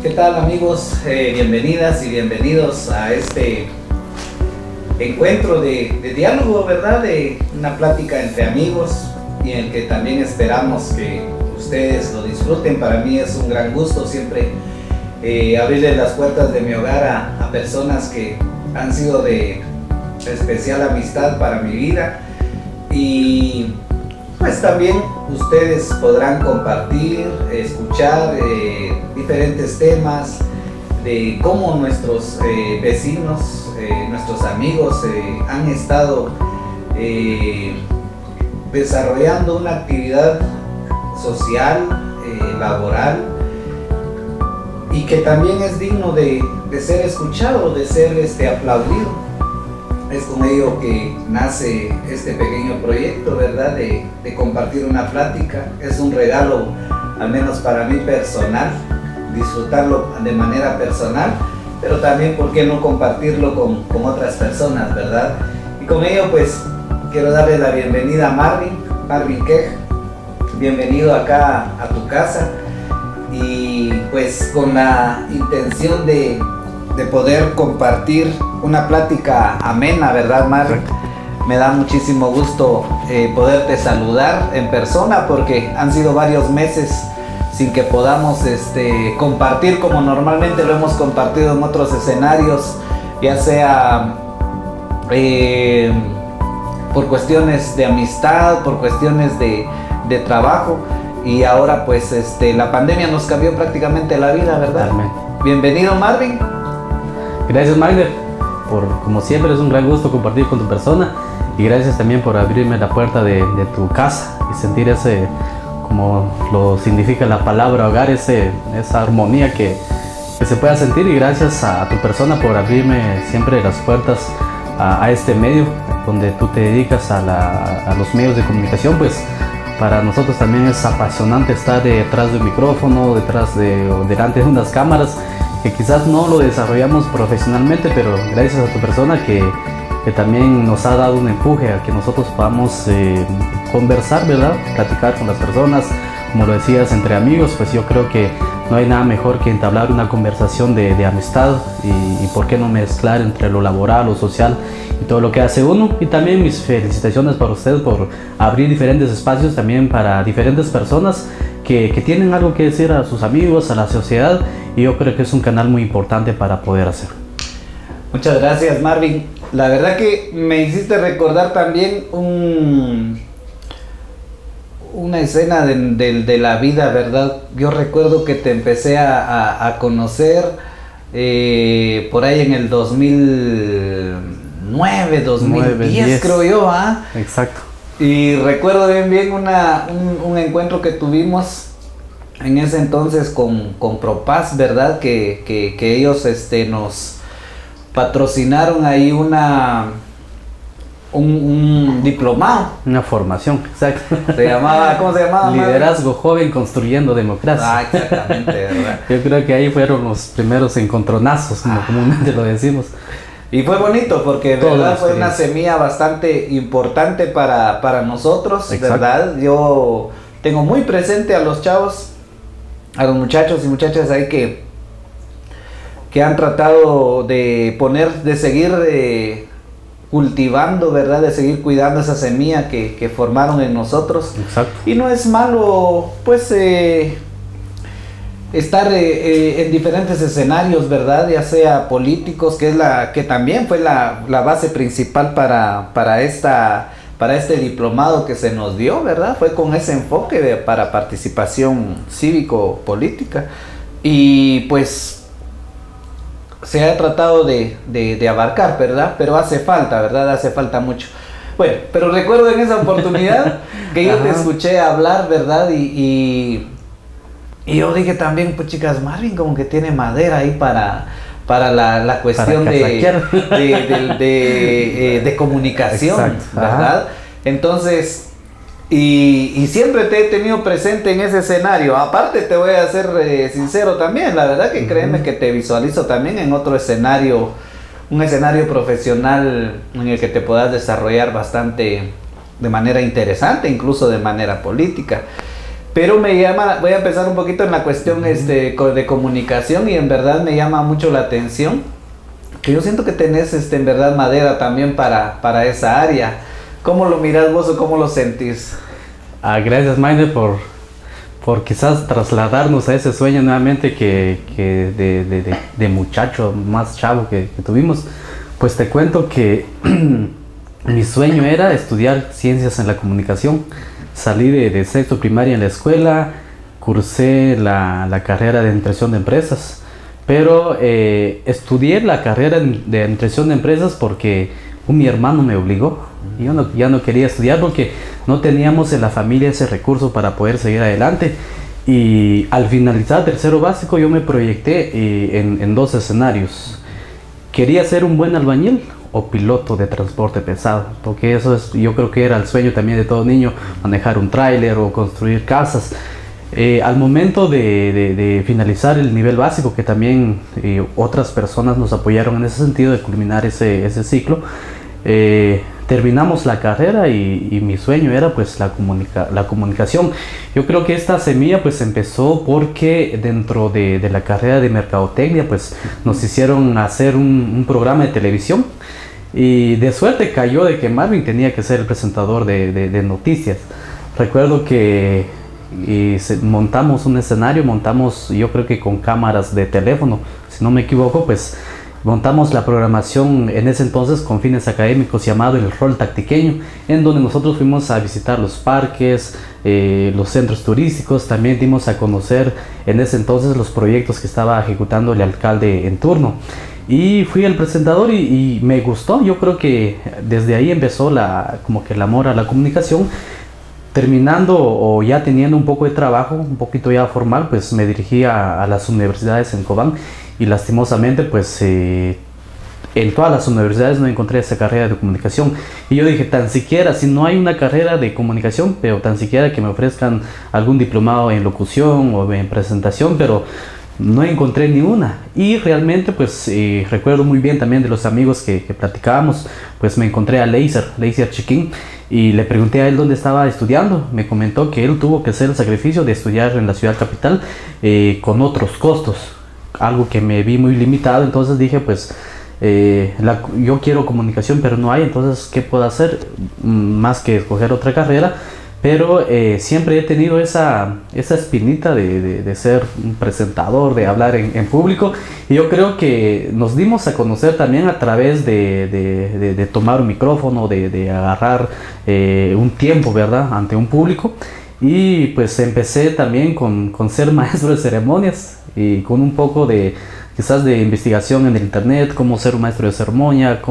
¿Qué tal, amigos? Bienvenidas y bienvenidos a este encuentro de diálogo, ¿verdad? De una plática entre amigos y en el que también esperamos que ustedes lo disfruten. Para mí es un gran gusto siempre abrirles las puertas de mi hogar a personas que han sido de especial amistad para mi vida, y pues también ustedes podrán compartir, escuchar diferentes temas de cómo nuestros vecinos, nuestros amigos han estado desarrollando una actividad social, laboral, y que también es digno de ser escuchado, de ser aplaudido. Es con ello que nace este pequeño proyecto, ¿verdad? De compartir una plática. Es un regalo, al menos para mí personal, disfrutarlo de manera personal, pero también, ¿por qué no compartirlo con otras personas, verdad? Y con ello, pues, quiero darle la bienvenida a Marvin Kej. Bienvenido acá a tu casa, y pues con la intención de poder compartir una plática amena, ¿verdad, Marvin? Me da muchísimo gusto poderte saludar en persona, porque han sido varios meses sin que podamos compartir como normalmente lo hemos compartido en otros escenarios, ya sea por cuestiones de amistad, por cuestiones de trabajo, y ahora pues la pandemia nos cambió prácticamente la vida, ¿verdad? Bienvenido, Marvin. Gracias, Magner, como siempre es un gran gusto compartir con tu persona, y gracias también por abrirme la puerta de tu casa y sentir ese, como lo significa la palabra hogar, esa armonía que se pueda sentir, y gracias a tu persona por abrirme siempre las puertas a este medio donde tú te dedicas a los medios de comunicación. Pues para nosotros también es apasionante estar detrás de un micrófono, delante de unas cámaras, que quizás no lo desarrollamos profesionalmente, pero gracias a tu persona que también nos ha dado un empuje a que nosotros podamos conversar, ¿verdad? Platicar con las personas, como lo decías, entre amigos. Pues yo creo que no hay nada mejor que entablar una conversación de amistad, y por qué no mezclar entre lo laboral, lo social y todo lo que hace uno. Y también mis felicitaciones para ustedes por abrir diferentes espacios también para diferentes personas que tienen algo que decir a sus amigos, a la sociedad, y yo creo que es un canal muy importante para poder hacer. Muchas gracias, Marvin. La verdad que me hiciste recordar también una escena de la vida, ¿verdad? Yo recuerdo que te empecé a conocer por ahí en el 2009, 2010, creo yo, ¿ah? Exacto. Y recuerdo bien un encuentro que tuvimos en ese entonces con Propaz, ¿verdad? Que ellos nos patrocinaron ahí un diplomado. Una formación, exacto. ¿Cómo se llamaba? Liderazgo joven construyendo democracia. Ah, exactamente, ¿verdad? Yo creo que ahí fueron los primeros encontronazos, como comúnmente lo decimos. Y fue bonito porque, ¿verdad? Fue una semilla bastante importante para nosotros, ¿verdad? Yo tengo muy presente a los chavos, a los muchachos y muchachas ahí que han tratado de seguir cultivando, ¿verdad? De seguir cuidando esa semilla que formaron en nosotros. Exacto. Y no es malo, pues, estar en diferentes escenarios, ¿verdad? Ya sea políticos, que también fue la base principal para este diplomado que se nos dio, ¿verdad? Fue con ese enfoque para participación cívico-política, y pues se ha tratado de abarcar, ¿verdad? Pero hace falta, ¿verdad? Hace falta mucho. Bueno, pero recuerdo en esa oportunidad que yo te escuché hablar, ¿verdad? Y yo dije también, pues chicas, Marvin como que tiene madera ahí para la cuestión de comunicación. Exacto. ¿Verdad? Entonces, y siempre te he tenido presente en ese escenario. Aparte, te voy a ser sincero también, la verdad que créeme que te visualizo también en otro escenario, un escenario profesional en el que te puedas desarrollar bastante de manera interesante, incluso de manera política. Pero me llama, voy a empezar un poquito en la cuestión de comunicación, y en verdad me llama mucho la atención que yo siento que tenés en verdad madera también para esa área. ¿Cómo lo mirás vos o cómo lo sentís? Gracias, Maine, por quizás trasladarnos a ese sueño nuevamente que de muchacho más chavo que tuvimos. Pues te cuento que mi sueño era estudiar ciencias en la comunicación. Salí de sexto primaria en la escuela, cursé la carrera de administración de empresas, pero estudié la carrera de administración de empresas porque mi hermano me obligó. Yo ya no quería estudiar porque no teníamos en la familia ese recurso para poder seguir adelante. Y al finalizar tercero básico yo me proyecté en dos escenarios. Quería ser un buen albañil o piloto de transporte pesado, porque eso yo creo que era el sueño también de todo niño, manejar un tráiler o construir casas. Al momento de finalizar el nivel básico, que también otras personas nos apoyaron en ese sentido de culminar ese ciclo, terminamos la carrera y mi sueño era pues la comunicación. Yo creo que esta semilla pues empezó porque dentro de la carrera de mercadotecnia pues nos hicieron hacer un programa de televisión, y de suerte cayó de que Marvin tenía que ser el presentador de noticias. Recuerdo que montamos un escenario, yo creo que con cámaras de teléfono, si no me equivoco, pues montamos la programación en ese entonces con fines académicos llamado el rol tactiqueño, en donde nosotros fuimos a visitar los parques, los centros turísticos. También dimos a conocer en ese entonces los proyectos que estaba ejecutando el alcalde en turno, y fui el presentador y me gustó. Yo creo que desde ahí empezó como que el amor a la comunicación. Terminando o ya teniendo un poco de trabajo, un poquito ya formal, pues me dirigí a las universidades en Cobán, y lastimosamente pues en todas las universidades no encontré esa carrera de comunicación. Y yo dije, tan siquiera, si no hay una carrera de comunicación, pero tan siquiera que me ofrezcan algún diplomado en locución o en presentación, pero no encontré ni una. Y realmente pues recuerdo muy bien también de los amigos que platicábamos, pues me encontré a Leiser Chiquín, y le pregunté a él dónde estaba estudiando. Me comentó que él tuvo que hacer el sacrificio de estudiar en la ciudad capital con otros costos, algo que me vi muy limitado. Entonces dije, pues yo quiero comunicación pero no hay, entonces ¿qué puedo hacer? Más que escoger otra carrera. Pero siempre he tenido esa espinita de ser un presentador, de hablar en público, y yo creo que nos dimos a conocer también a través de tomar un micrófono, de agarrar un tiempo, ¿verdad?, ante un público. Y pues empecé también con ser maestro de ceremonias, y con un poco quizás de investigación en el internet, cómo ser un maestro de ceremonia,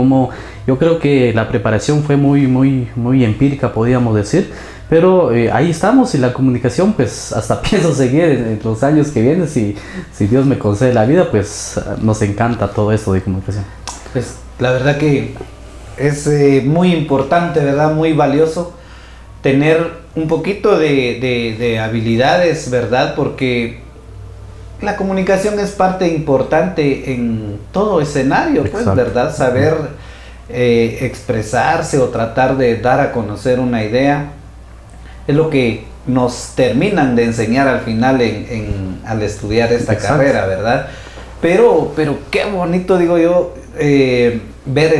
yo creo que la preparación fue muy empírica, podríamos decir. Pero ahí estamos, y la comunicación pues hasta pienso seguir en los años que vienen, si Dios me concede la vida, pues nos encanta todo esto de comunicación. Pues la verdad que es muy importante, ¿verdad? Muy valioso tener un poquito de habilidades, ¿verdad? Porque la comunicación es parte importante en todo escenario, pues, exacto, ¿verdad? Saber expresarse o tratar de dar a conocer una idea es lo que nos terminan de enseñar al final al estudiar esta exacto carrera, ¿verdad? Pero qué bonito, digo yo, ver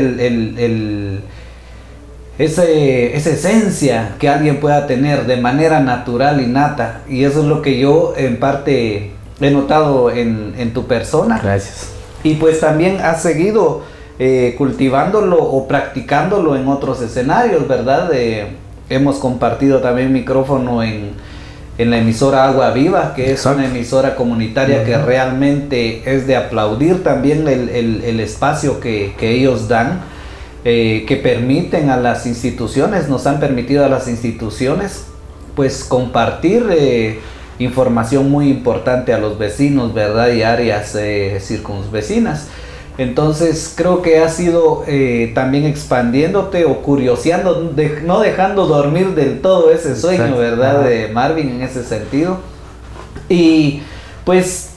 esa esencia que alguien pueda tener de manera natural y nata, y eso es lo que yo en parte he notado en tu persona. Gracias. Y pues también has seguido cultivándolo o practicándolo en otros escenarios, ¿verdad? Hemos compartido también micrófono en la emisora Agua Viva, que es una emisora comunitaria que realmente es de aplaudir también el espacio que ellos dan, que permiten a las instituciones, nos han permitido a las instituciones pues compartir información muy importante a los vecinos, ¿verdad? Y áreas circunvecinas. Entonces creo que has ido también expandiéndote o curioseando, no dejando dormir del todo ese sueño, exacto, ¿verdad? De Marvin en ese sentido. Y pues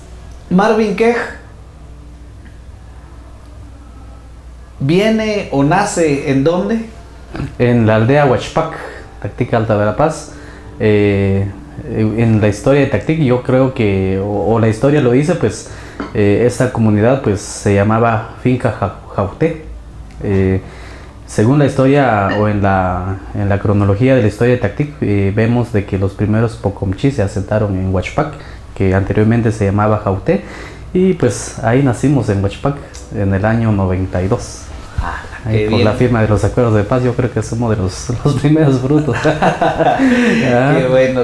Marvin Quej viene o nace ¿en dónde? En la aldea Huachpac, Tactica Alta Verapaz. en la historia de Tactic, yo creo que, o la historia lo dice, pues esta comunidad pues se llamaba Finca Jauté. Según la historia o en la cronología de la historia de Tactic, vemos de que los primeros Pocomchi se asentaron en Huachpac, que anteriormente se llamaba Jauté, y pues ahí nacimos en Huachpac en el año 92. Ahí por la firma de los acuerdos de paz, yo creo que somos de los primeros frutos.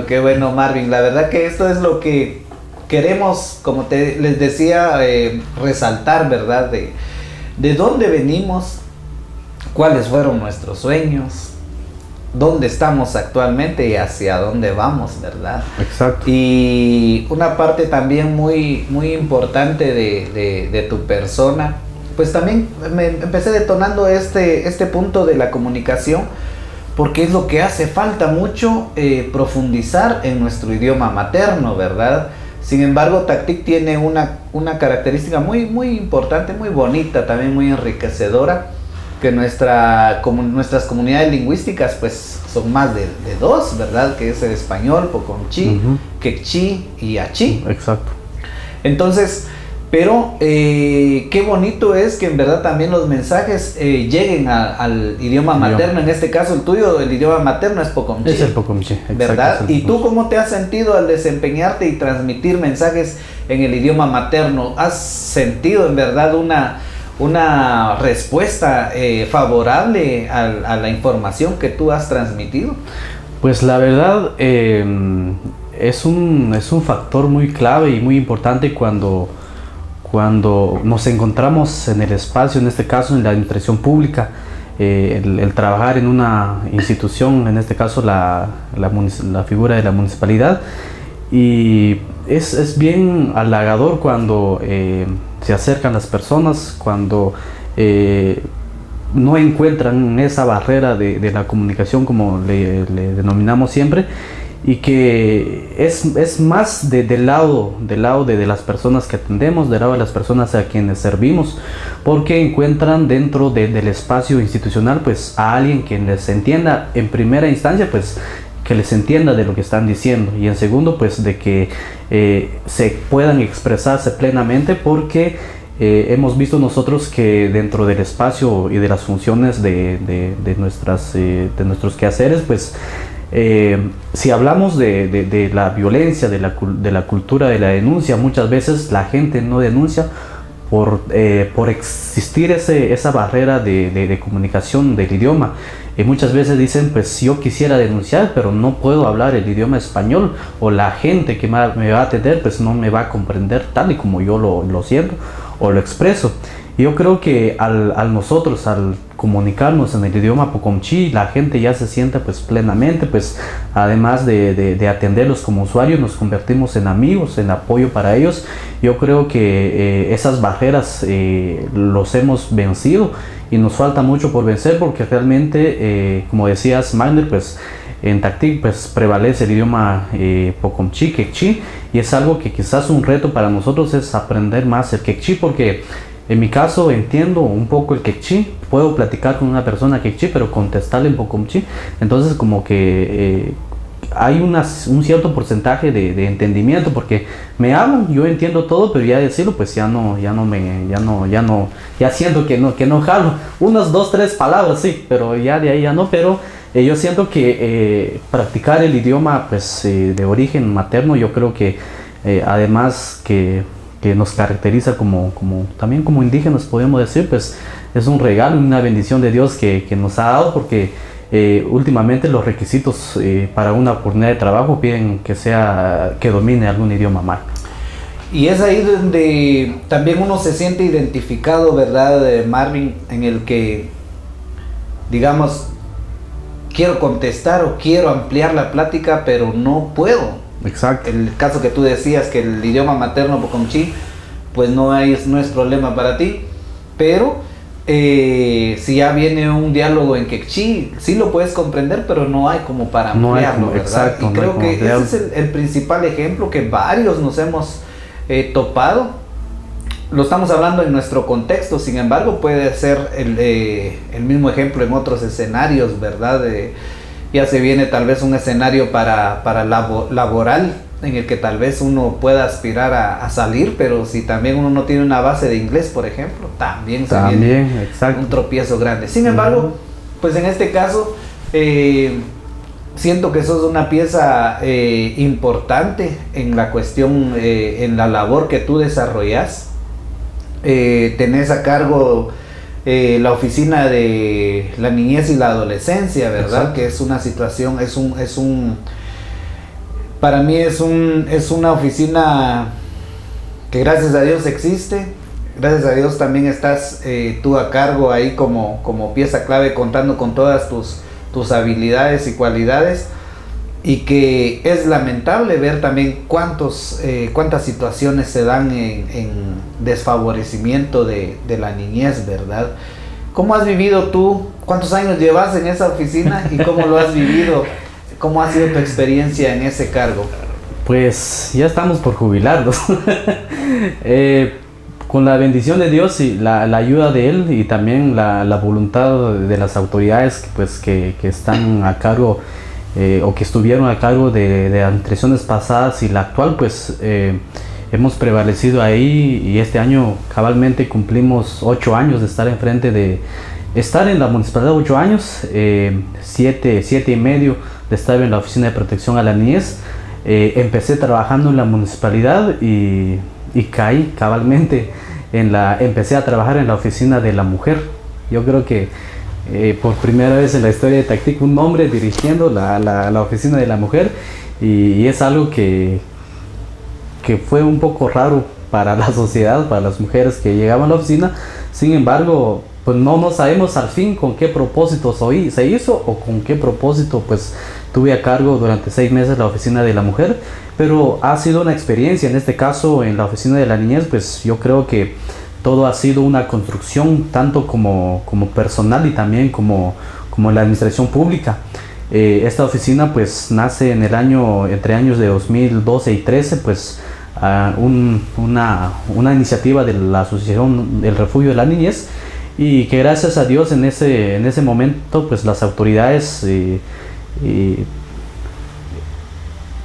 Qué bueno, Marvin. La verdad que esto es lo que queremos, como les decía, resaltar, ¿verdad? De dónde venimos, cuáles fueron nuestros sueños, dónde estamos actualmente y hacia dónde vamos, ¿verdad? Exacto. Y una parte también muy, muy importante de tu persona, pues también me empecé detonando este punto de la comunicación, porque es lo que hace falta mucho, profundizar en nuestro idioma materno, ¿verdad? Sin embargo, Tactic tiene una característica muy, muy importante, muy bonita, también muy enriquecedora, que nuestras comunidades lingüísticas pues son más de dos, ¿verdad? Que es el español, Pocomchi, Quechí y Achí. Exacto. Entonces, pero qué bonito es que en verdad también los mensajes lleguen al idioma materno. En este caso el tuyo, el idioma materno es Pocomchi. Es el Pocomchi, ¿verdad? ¿Y tú cómo te has sentido al desempeñarte y transmitir mensajes en el idioma materno? ¿Has sentido en verdad una respuesta favorable a la información que tú has transmitido? Pues la verdad es un factor muy clave y muy importante cuando nos encontramos en el espacio, en este caso en la administración pública, el trabajar en una institución, en este caso la figura de la municipalidad, y es bien halagador cuando se acercan las personas, cuando no encuentran esa barrera de la comunicación, como le denominamos siempre, y que es más del lado de las personas que atendemos, del lado de las personas a quienes servimos, porque encuentran dentro del espacio institucional pues a alguien que les entienda en primera instancia, pues que les entienda de lo que están diciendo, y en segundo pues de que se puedan expresarse plenamente, porque hemos visto nosotros que dentro del espacio y de las funciones de nuestros quehaceres, pues si hablamos de la violencia, de la cultura de la denuncia, muchas veces la gente no denuncia por existir esa barrera de comunicación del idioma. Muchas veces dicen, pues yo quisiera denunciar, pero no puedo hablar el idioma español, o la gente que me va a atender pues no me va a comprender tal y como yo lo siento o lo expreso. Yo creo que nosotros al comunicarnos en el idioma Pocomchi, la gente ya se siente pues plenamente, pues además de atenderlos como usuarios, nos convertimos en amigos, en apoyo para ellos. Yo creo que esas barreras los hemos vencido, y nos falta mucho por vencer, porque realmente, como decías, Magner, pues en Tactic pues prevalece el idioma Pocomchi, Quechí, y es algo que quizás un reto para nosotros es aprender más el Quechí, porque en mi caso entiendo un poco el Quechí, puedo platicar con una persona Quechí, pero contestarle en Pocomchi, entonces como que hay un cierto porcentaje de entendimiento, porque me hablan, yo entiendo todo, pero ya decirlo pues ya siento que no jalo, unas 2, 3 palabras sí, pero ya de ahí ya no. Pero yo siento que practicar el idioma pues de origen materno, yo creo que además que nos caracteriza también como indígenas, podemos decir, pues es un regalo y una bendición de Dios que nos ha dado, porque últimamente los requisitos para una oportunidad de trabajo piden que domine algún idioma más. Y es ahí donde también uno se siente identificado, ¿verdad, Marvin? En el que, digamos, quiero contestar o quiero ampliar la plática, pero no puedo. Exacto. El caso que tú decías, que el idioma materno Pocomchi pues no es problema para ti, pero si ya viene un diálogo en Quechí, sí lo puedes comprender, pero no hay como para ampliarlo, ¿verdad? Exacto, y creo que ese es el principal ejemplo que varios nos hemos topado. Lo estamos hablando en nuestro contexto, sin embargo puede ser el mismo ejemplo en otros escenarios, ¿verdad? ya se viene tal vez un escenario para laboral, en el que tal vez uno pueda aspirar a salir, pero si también uno no tiene una base de inglés, por ejemplo, también viene exacto, un tropiezo grande. Sin embargo, pues en este caso, siento que sos una pieza importante en la cuestión, en la labor que tú desarrollas. Tenés a cargo la oficina de la niñez y la adolescencia, ¿verdad? Exacto. Que es una situación, para mí es una oficina que gracias a Dios existe. Gracias a Dios también estás tú a cargo ahí como pieza clave, contando con todas tus habilidades y cualidades, y que es lamentable ver también cuántas situaciones se dan en desfavorecimiento de la niñez, ¿verdad? ¿Cómo has vivido tú? ¿Cuántos años llevas en esa oficina y cómo lo has vivido? ¿Cómo ha sido tu experiencia en ese cargo? Pues ya estamos por jubilarnos. Con la bendición de Dios y la ayuda de Él, y también la voluntad de las autoridades que están a cargo o que estuvieron a cargo de las administraciones pasadas y la actual, pues hemos prevalecido ahí, y este año cabalmente cumplimos 8 años de estar enfrente de estar en la municipalidad, 8 años, 7 y medio de estar en la oficina de protección a la niñez. Empecé trabajando en la municipalidad y caí cabalmente empecé a trabajar en la oficina de la mujer. Yo creo que por primera vez en la historia de Tactic, un hombre dirigiendo la oficina de la mujer, y es algo que fue un poco raro para la sociedad, para las mujeres que llegaban a la oficina. Sin embargo, pues no sabemos al fin con qué propósito se hizo o con qué propósito pues tuve a cargo durante 6 meses la oficina de la mujer, pero ha sido una experiencia. En este caso, en la oficina de la niñez, pues yo creo que todo ha sido una construcción, tanto como personal y también como en la administración pública. Esta oficina pues nace entre años de 2012 y 13, pues una iniciativa de la Asociación del Refugio de la Niñez, y que gracias a Dios en ese momento pues las autoridades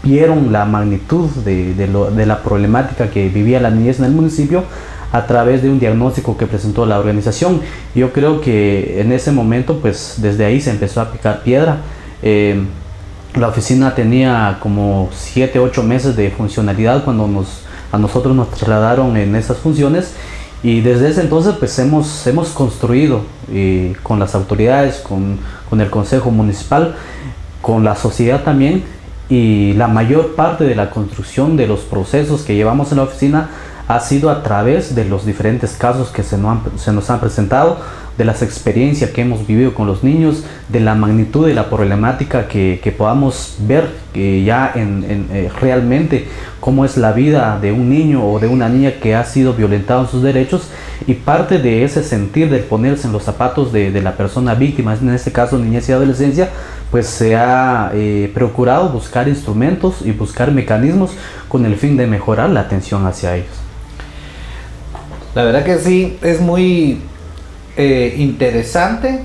vieron la magnitud de la problemática que vivía la niñez en el municipio a través de un diagnóstico que presentó la organización. Yo creo que en ese momento pues desde ahí se empezó a picar piedra. La oficina tenía como 7-8 meses de funcionalidad cuando a nosotros nos trasladaron en esas funciones, y desde ese entonces pues hemos construido con las autoridades, con el Consejo Municipal, con la sociedad también, y la mayor parte de la construcción de los procesos que llevamos en la oficina ha sido a través de los diferentes casos que se nos han presentado, de las experiencias que hemos vivido con los niños, de la magnitud de la problemática que podamos ver ya realmente cómo es la vida de un niño o de una niña que ha sido violentado en sus derechos, y parte de ese sentir de ponerse en los zapatos de la persona víctima, en este caso niñez y adolescencia, pues se ha procurado buscar instrumentos y buscar mecanismos con el fin de mejorar la atención hacia ellos. La verdad que sí, es muy interesante,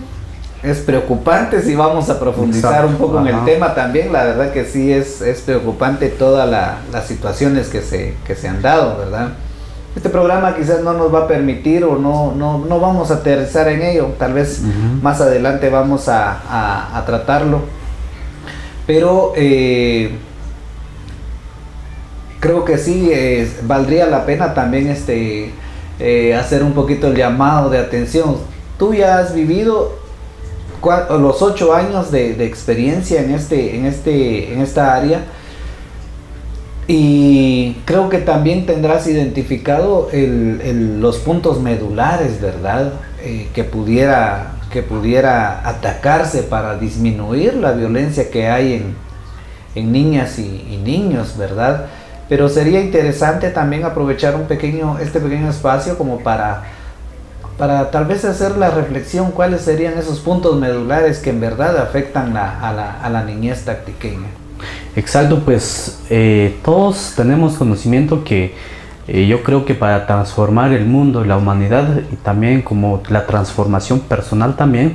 es preocupante si vamos a profundizar un poco en el tema también. La verdad que sí es preocupante todas las situaciones que se han dado, ¿verdad? Este programa quizás no nos va a permitir o no vamos a aterrizar en ello, tal vez más adelante vamos a tratarlo, pero creo que sí valdría la pena también hacer un poquito el llamado de atención. Tú ya has vivido los 8 años de experiencia en esta área, y creo que también tendrás identificado los puntos medulares, ¿verdad? Que pudiera atacarse para disminuir la violencia que hay en niñas y niños, ¿verdad? Pero sería interesante también aprovechar este pequeño espacio como para tal vez hacer la reflexión cuáles serían esos puntos medulares que en verdad afectan a la niñez tactiqueña. Exacto, pues todos tenemos conocimiento que yo creo que para transformar el mundo y la humanidad, y también como la transformación personal también,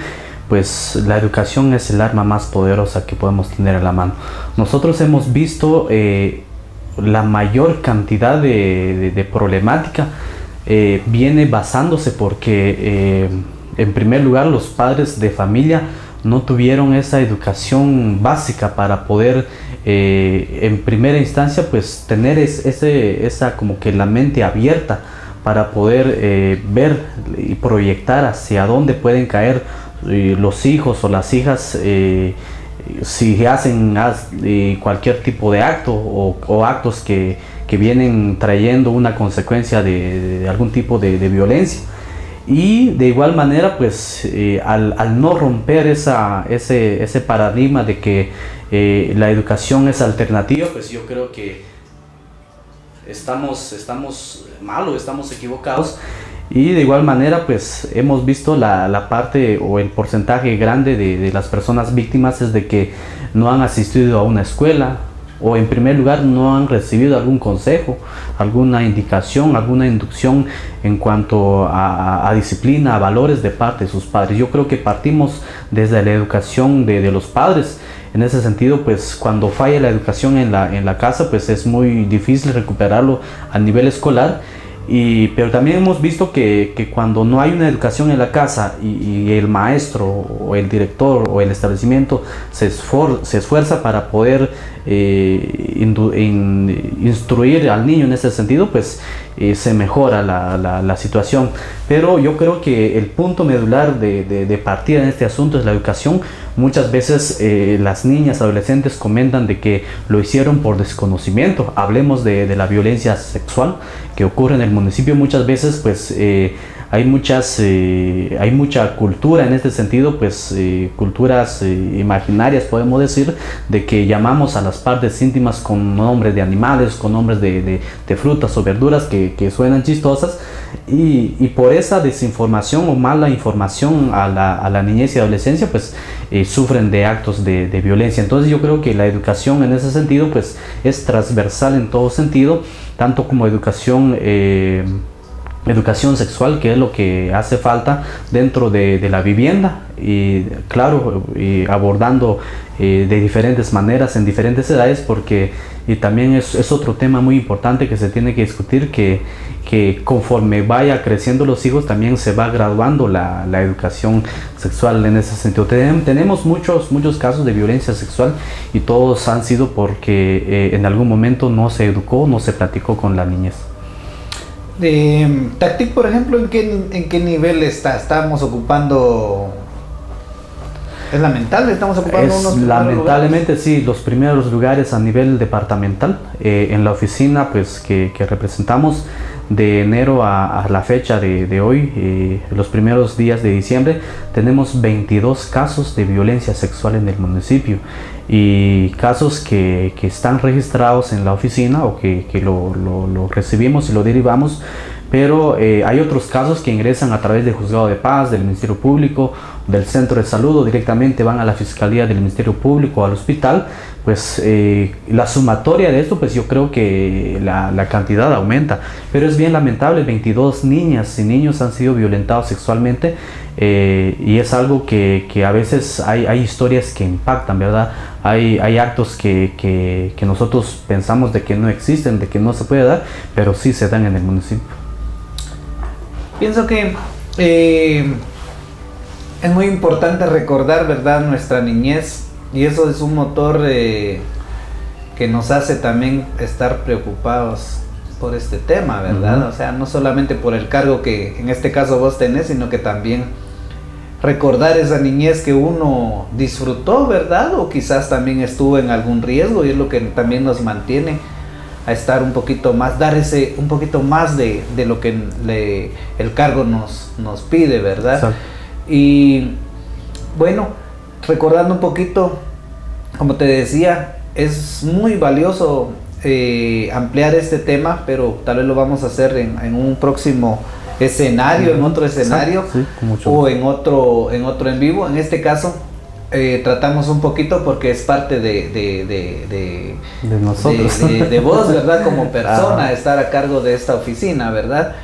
pues la educación es el arma más poderosa que podemos tener en la mano. Nosotros hemos visto la mayor cantidad de problemática viene basándose porque en primer lugar los padres de familia no tuvieron esa educación básica para poder en primera instancia pues tener esa como que la mente abierta para poder ver y proyectar hacia dónde pueden caer los hijos o las hijas si hacen cualquier tipo de acto o actos que vienen trayendo una consecuencia de algún tipo de violencia. Y de igual manera pues al no romper ese paradigma de que la educación es alternativa, pues yo creo que estamos mal o estamos equivocados. Y de igual manera pues hemos visto la parte o el porcentaje grande de las personas víctimas es de que no han asistido a una escuela, o en primer lugar no han recibido algún consejo, alguna indicación, alguna inducción en cuanto a disciplina, a valores de parte de sus padres. Yo creo que partimos desde la educación de los padres. En ese sentido, pues cuando falla la educación en la casa, pues es muy difícil recuperarlo a nivel escolar. Pero también hemos visto que cuando no hay una educación en la casa y el maestro o el director o el establecimiento se esfuerza para poder instruir al niño en ese sentido, pues se mejora la situación. Pero yo creo que el punto medular de partida en este asunto es la educación. Muchas veces las niñas, adolescentes comentan de que lo hicieron por desconocimiento. Hablemos de la violencia sexual que ocurre en el municipio. Muchas veces pues hay mucha cultura en este sentido, pues culturas imaginarias podemos decir, de que llamamos a las partes íntimas con nombres de animales, con nombres de frutas o verduras que suenan chistosas, y por esa desinformación o mala información a la niñez y adolescencia pues sufren de actos de violencia. Entonces yo creo que la educación en ese sentido pues es transversal en todo sentido, tanto como educación sexual, que es lo que hace falta dentro de la vivienda, y claro, abordando de diferentes maneras en diferentes edades, porque también es otro tema muy importante que se tiene que discutir, que conforme vaya creciendo los hijos también se va graduando la educación sexual en ese sentido. Tenemos muchos casos de violencia sexual y todos han sido porque en algún momento no se educó, no se platicó con la niñez. Tactic, por ejemplo, ¿en qué nivel estamos ocupando? ¿Es lamentable? ¿Estamos ocupando unos lamentablemente lugares? Sí, los primeros lugares a nivel departamental. En la oficina pues que representamos de enero a la fecha de hoy, los primeros días de diciembre, tenemos 22 casos de violencia sexual en el municipio, y casos que están registrados en la oficina o que lo recibimos y lo derivamos, pero hay otros casos que ingresan a través del Juzgado de Paz, del Ministerio Público, del Centro de Salud, o directamente van a la Fiscalía del Ministerio Público o al hospital. Pues la sumatoria de esto, pues yo creo que la cantidad aumenta, pero es bien lamentable. 22 niñas y niños han sido violentados sexualmente, y es algo que a veces hay historias que impactan, ¿verdad? Hay actos que nosotros pensamos de que no existen, de que no se puede dar, pero sí se dan en el municipio. Pienso que es muy importante recordar, ¿verdad?, nuestra niñez, y eso es un motor que nos hace también estar preocupados por este tema, ¿verdad? O sea, no solamente por el cargo que en este caso vos tenés, sino que también recordar esa niñez que uno disfrutó, ¿verdad? O quizás también estuvo en algún riesgo, y es lo que también nos mantiene a estar un poquito más, dar un poquito más de lo que el cargo nos pide, ¿verdad? Exacto. Y bueno, recordando un poquito, como te decía, es muy valioso ampliar este tema, pero tal vez lo vamos a hacer en un próximo escenario, en otro escenario, sí, o en otro en vivo. En este caso tratamos un poquito porque es parte de nosotros, de vos, ¿verdad? Como persona, estar a cargo de esta oficina, ¿verdad?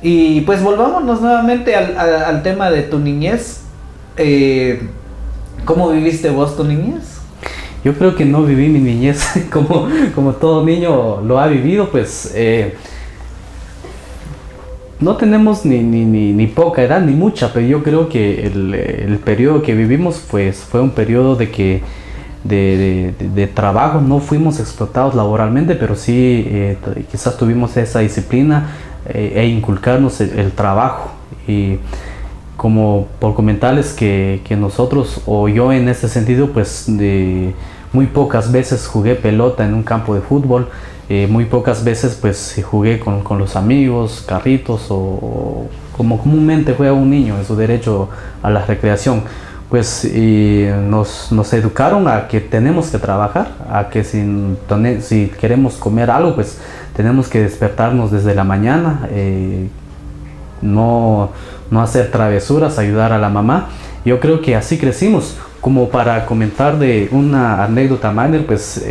Y pues volvámonos nuevamente al tema de tu niñez. ¿Cómo viviste vos tu niñez? Yo creo que no viví mi niñez como todo niño lo ha vivido, pues no tenemos ni poca edad ni mucha, pero yo creo que el periodo que vivimos pues fue un periodo de trabajo. No fuimos explotados laboralmente, pero sí quizás tuvimos esa disciplina e inculcarnos el trabajo. Y como por comentarles que nosotros, o yo en este sentido, pues muy pocas veces jugué pelota en un campo de fútbol. Muy pocas veces pues jugué con los amigos, carritos, o como comúnmente juega un niño en su derecho a la recreación. Pues nos educaron a que tenemos que trabajar, a que si queremos comer algo pues tenemos que despertarnos desde la mañana, no hacer travesuras, ayudar a la mamá. Yo creo que así crecimos. Como para comentar de una anécdota, Magner, pues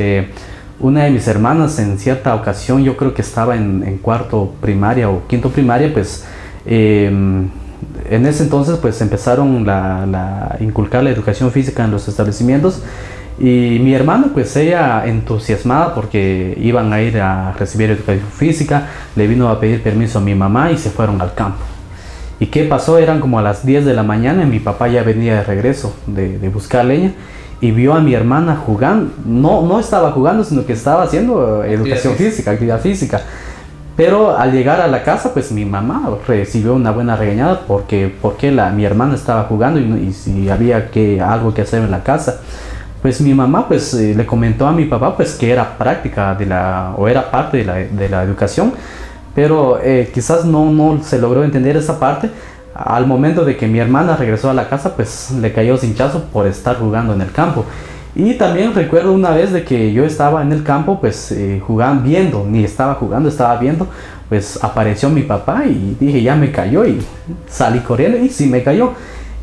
una de mis hermanas en cierta ocasión, yo creo que estaba en cuarto primaria o quinto primaria, pues en ese entonces pues empezaron inculcar la educación física en los establecimientos, y mi hermana pues ella entusiasmada porque iban a ir a recibir educación física, le vino a pedir permiso a mi mamá y se fueron al campo. ¿Y qué pasó? Eran como a las 10 de la mañana y mi papá ya venía de regreso de buscar leña, y vio a mi hermana jugando. No estaba jugando, sino que estaba haciendo educación física, actividad física. Pero al llegar a la casa, pues mi mamá recibió una buena regañada porque mi hermana estaba jugando y si había algo que hacer en la casa. Pues mi mamá pues le comentó a mi papá pues que era práctica o era parte de la educación, pero quizás no se logró entender esa parte. Al momento de que mi hermana regresó a la casa, pues le cayó cinchazo por estar jugando en el campo. Y también recuerdo una vez de que yo estaba en el campo, pues jugando, viendo, ni estaba jugando, estaba viendo, pues apareció mi papá y dije, ya me cayó, y salí corriendo y sí me cayó.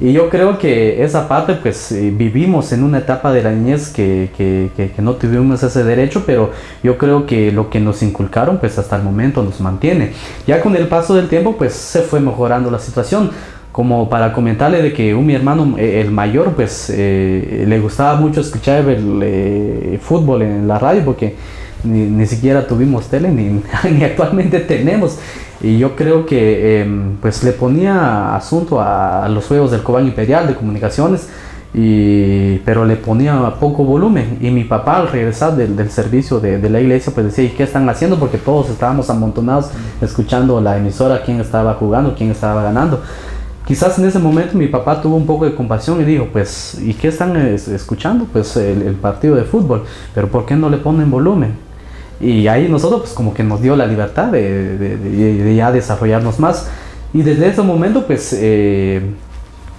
Y yo creo que esa parte, pues vivimos en una etapa de la niñez que no tuvimos ese derecho, pero yo creo que lo que nos inculcaron, pues hasta el momento nos mantiene. Ya con el paso del tiempo, pues se fue mejorando la situación. Como para comentarle de que mi hermano, el mayor, pues le gustaba mucho escuchar el fútbol en la radio, porque ni siquiera tuvimos tele, ni actualmente tenemos. Y yo creo que pues le ponía asunto a los juegos del Cobán Imperial de comunicaciones, pero le ponía poco volumen. Y mi papá, al regresar del servicio de la iglesia, pues decía, ¿y qué están haciendo? Porque todos estábamos amontonados escuchando la emisora, quién estaba jugando, quién estaba ganando. Quizás en ese momento mi papá tuvo un poco de compasión y dijo, pues, ¿y qué están escuchando? Pues el partido de fútbol, pero ¿por qué no le ponen volumen? Y ahí nosotros pues como que nos dio la libertad de ya desarrollarnos más, y desde ese momento pues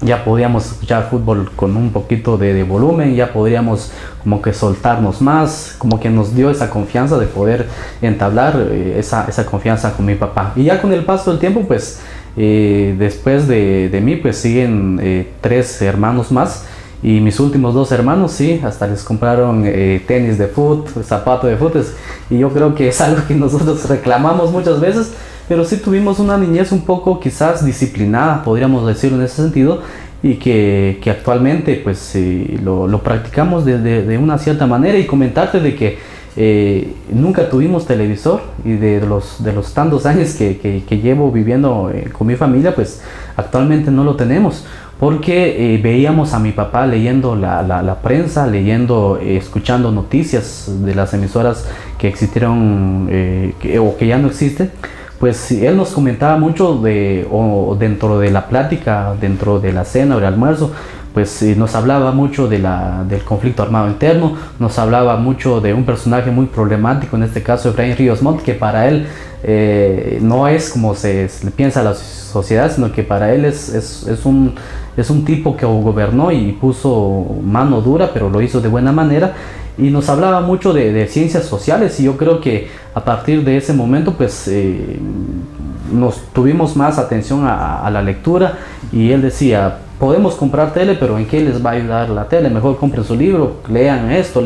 ya podíamos escuchar fútbol con un poquito de volumen, ya podríamos como que soltarnos más, como que nos dio esa confianza de poder entablar esa confianza con mi papá. Y ya con el paso del tiempo pues después de mí pues siguen 3 hermanos más, y mis últimos 2 hermanos sí, hasta les compraron tenis de fútbol, zapatos de fútbol, y yo creo que es algo que nosotros reclamamos muchas veces, pero sí tuvimos una niñez un poco quizás disciplinada, podríamos decirlo en ese sentido, y que actualmente pues lo practicamos de una cierta manera. Y comentarte de que nunca tuvimos televisor, y de los tantos años que llevo viviendo con mi familia, pues actualmente no lo tenemos, porque veíamos a mi papá leyendo la prensa, escuchando noticias de las emisoras que existieron o que ya no existen. Pues él nos comentaba mucho dentro de la plática, dentro de la cena o el almuerzo, pues nos hablaba mucho del conflicto armado interno, nos hablaba mucho de un personaje muy problemático, en este caso Efraín Ríos Montt, que para él no es como se piensa la sociedad, sino que para él es un tipo que gobernó y puso mano dura, pero lo hizo de buena manera. Y nos hablaba mucho de ciencias sociales, y yo creo que a partir de ese momento pues nos tuvimos más atención a la lectura, y él decía, podemos comprar tele, pero ¿en qué les va a ayudar la tele? Mejor compren su libro, lean esto,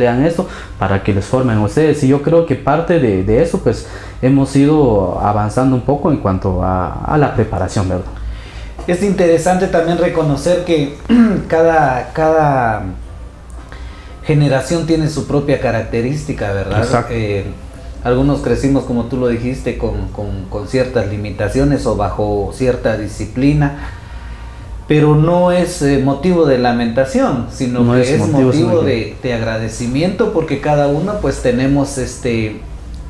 para que les formen ustedes. Y yo creo que parte de eso pues hemos ido avanzando un poco en cuanto a la preparación, ¿verdad? es interesante también reconocer que cada generación tiene su propia característica, ¿verdad? Algunos crecimos, como tú lo dijiste, con ciertas limitaciones o bajo cierta disciplina, pero no es motivo de lamentación, sino no que es motivo de agradecimiento, porque cada uno pues tenemos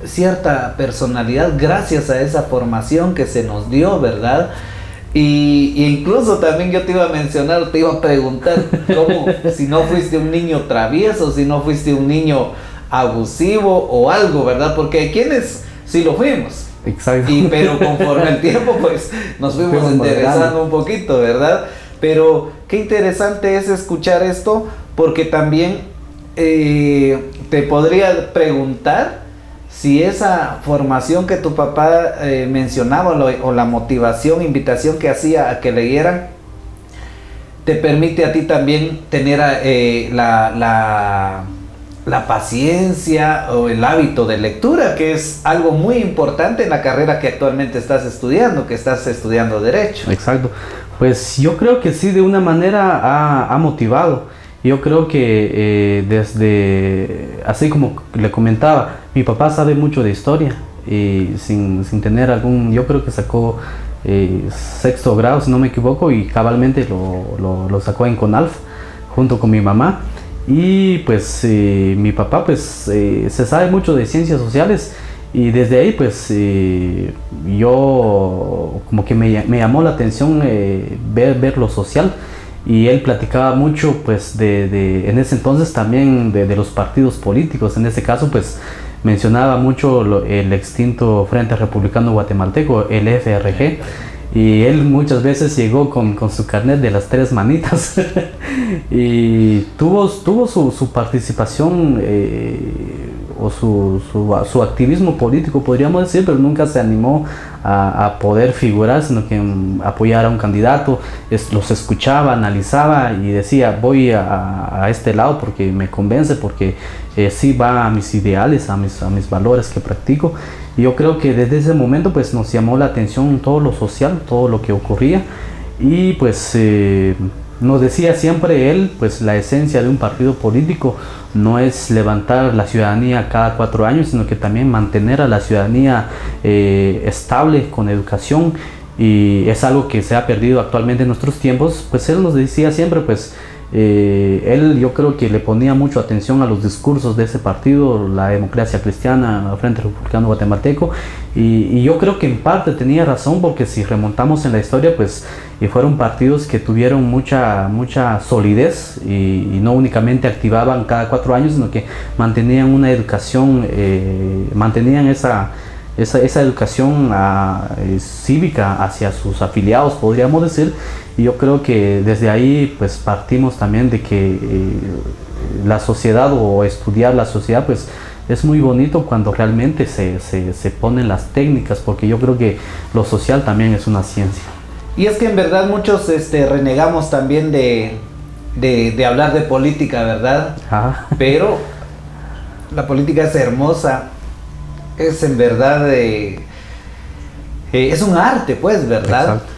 cierta personalidad gracias a esa formación que se nos dio, ¿verdad? Y incluso también yo te iba a mencionar, te iba a preguntar cómo, si no fuiste un niño travieso, si no fuiste un niño abusivo o algo, ¿verdad? Porque hay quienes sí lo fuimos. Exacto. Pero conforme el tiempo pues nos fuimos interesando un poquito, ¿verdad? Pero qué interesante es escuchar esto, porque también te podría preguntar si esa formación que tu papá mencionaba o la motivación, invitación que hacía a que leyeran, te permite a ti también tener la paciencia o el hábito de lectura, que es algo muy importante en la carrera que actualmente estás estudiando Derecho. Exacto. Pues yo creo que sí, de una manera ha motivado. Yo creo que así como le comentaba, mi papá sabe mucho de historia y sin tener yo creo que sacó sexto grado, si no me equivoco, y cabalmente lo sacó en CONALF junto con mi mamá. Y pues mi papá pues se sabe mucho de ciencias sociales, y desde ahí pues yo como que me llamó la atención ver lo social. Y él platicaba mucho pues en ese entonces también de los partidos políticos. En ese caso pues mencionaba mucho el extinto Frente Republicano Guatemalteco, el FRG, y él muchas veces llegó con su carnet de las 3 manitas y tuvo su participación o su activismo político, podríamos decir, pero nunca se animó a poder figurar, sino que apoyar a un candidato, los escuchaba, analizaba y decía, voy a este lado porque me convence, porque sí va a mis ideales, a mis valores que practico. Y yo creo que desde ese momento pues nos llamó la atención todo lo social, todo lo que ocurría, y pues nos decía siempre él, pues la esencia de un partido político no es levantar la ciudadanía cada 4 años, sino que también mantener a la ciudadanía estable con educación, y es algo que se ha perdido actualmente en nuestros tiempos. Pues él nos decía siempre, pues él yo creo que le ponía mucho atención a los discursos de ese partido, la Democracia Cristiana, Frente Republicano Guatemalteco, y yo creo que en parte tenía razón, porque si remontamos en la historia pues fueron partidos que tuvieron mucha solidez, y no únicamente activaban cada 4 años, sino que mantenían una educación, mantenían esa educación cívica hacia sus afiliados, podríamos decir. Y yo creo que desde ahí pues partimos también de que la sociedad, o estudiar la sociedad, pues es muy bonito cuando realmente se ponen las técnicas, porque yo creo que lo social también es una ciencia. Y es que en verdad muchos renegamos también de hablar de política, ¿verdad? Pero la política es hermosa, es en verdad es un arte, pues, ¿verdad? Exacto.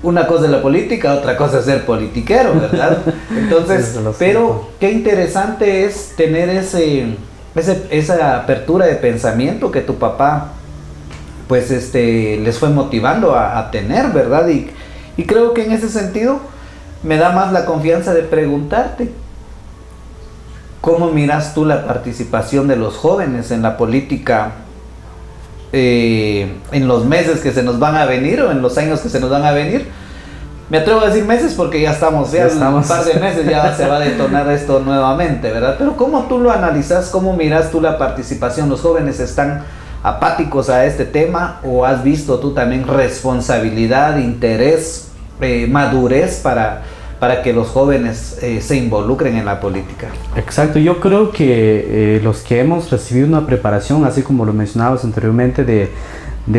Una cosa es la política, otra cosa es ser politiquero, ¿verdad? Entonces, pero qué interesante es tener esa apertura de pensamiento que tu papá pues les fue motivando a tener, ¿verdad? Y creo que en ese sentido me da más la confianza de preguntarte, ¿cómo miras tú la participación de los jóvenes en la política en los meses que se nos van a venir, o en los años que se nos van a venir? Me atrevo a decir meses porque ya estamos un par de meses, ya se va a detonar esto nuevamente, ¿verdad? Pero ¿cómo tú lo analizas? ¿Cómo miras tú la participación? ¿Los jóvenes están apáticos a este tema, o has visto tú también responsabilidad, interés, madurez para que los jóvenes se involucren en la política? Exacto, yo creo que los que hemos recibido una preparación, así como lo mencionabas anteriormente, de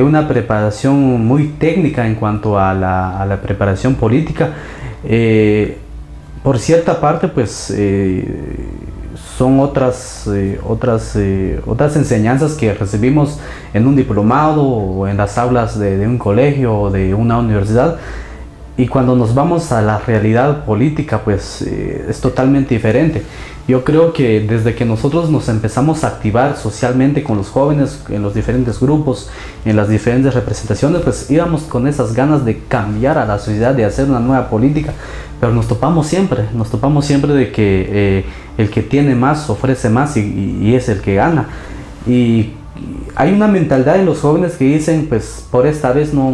una preparación muy técnica en cuanto a la preparación política, por cierta parte pues son otras enseñanzas que recibimos en un diplomado, o en las aulas de un colegio o de una universidad. y cuando nos vamos a la realidad política, pues es totalmente diferente. Yo creo que desde que nosotros nos empezamos a activar socialmente con los jóvenes, en los diferentes grupos, en las diferentes representaciones, pues íbamos con esas ganas de cambiar a la sociedad, de hacer una nueva política, pero nos topamos siempre de que el que tiene más ofrece más y es el que gana. Y hay una mentalidad en los jóvenes que dicen, pues por esta vez no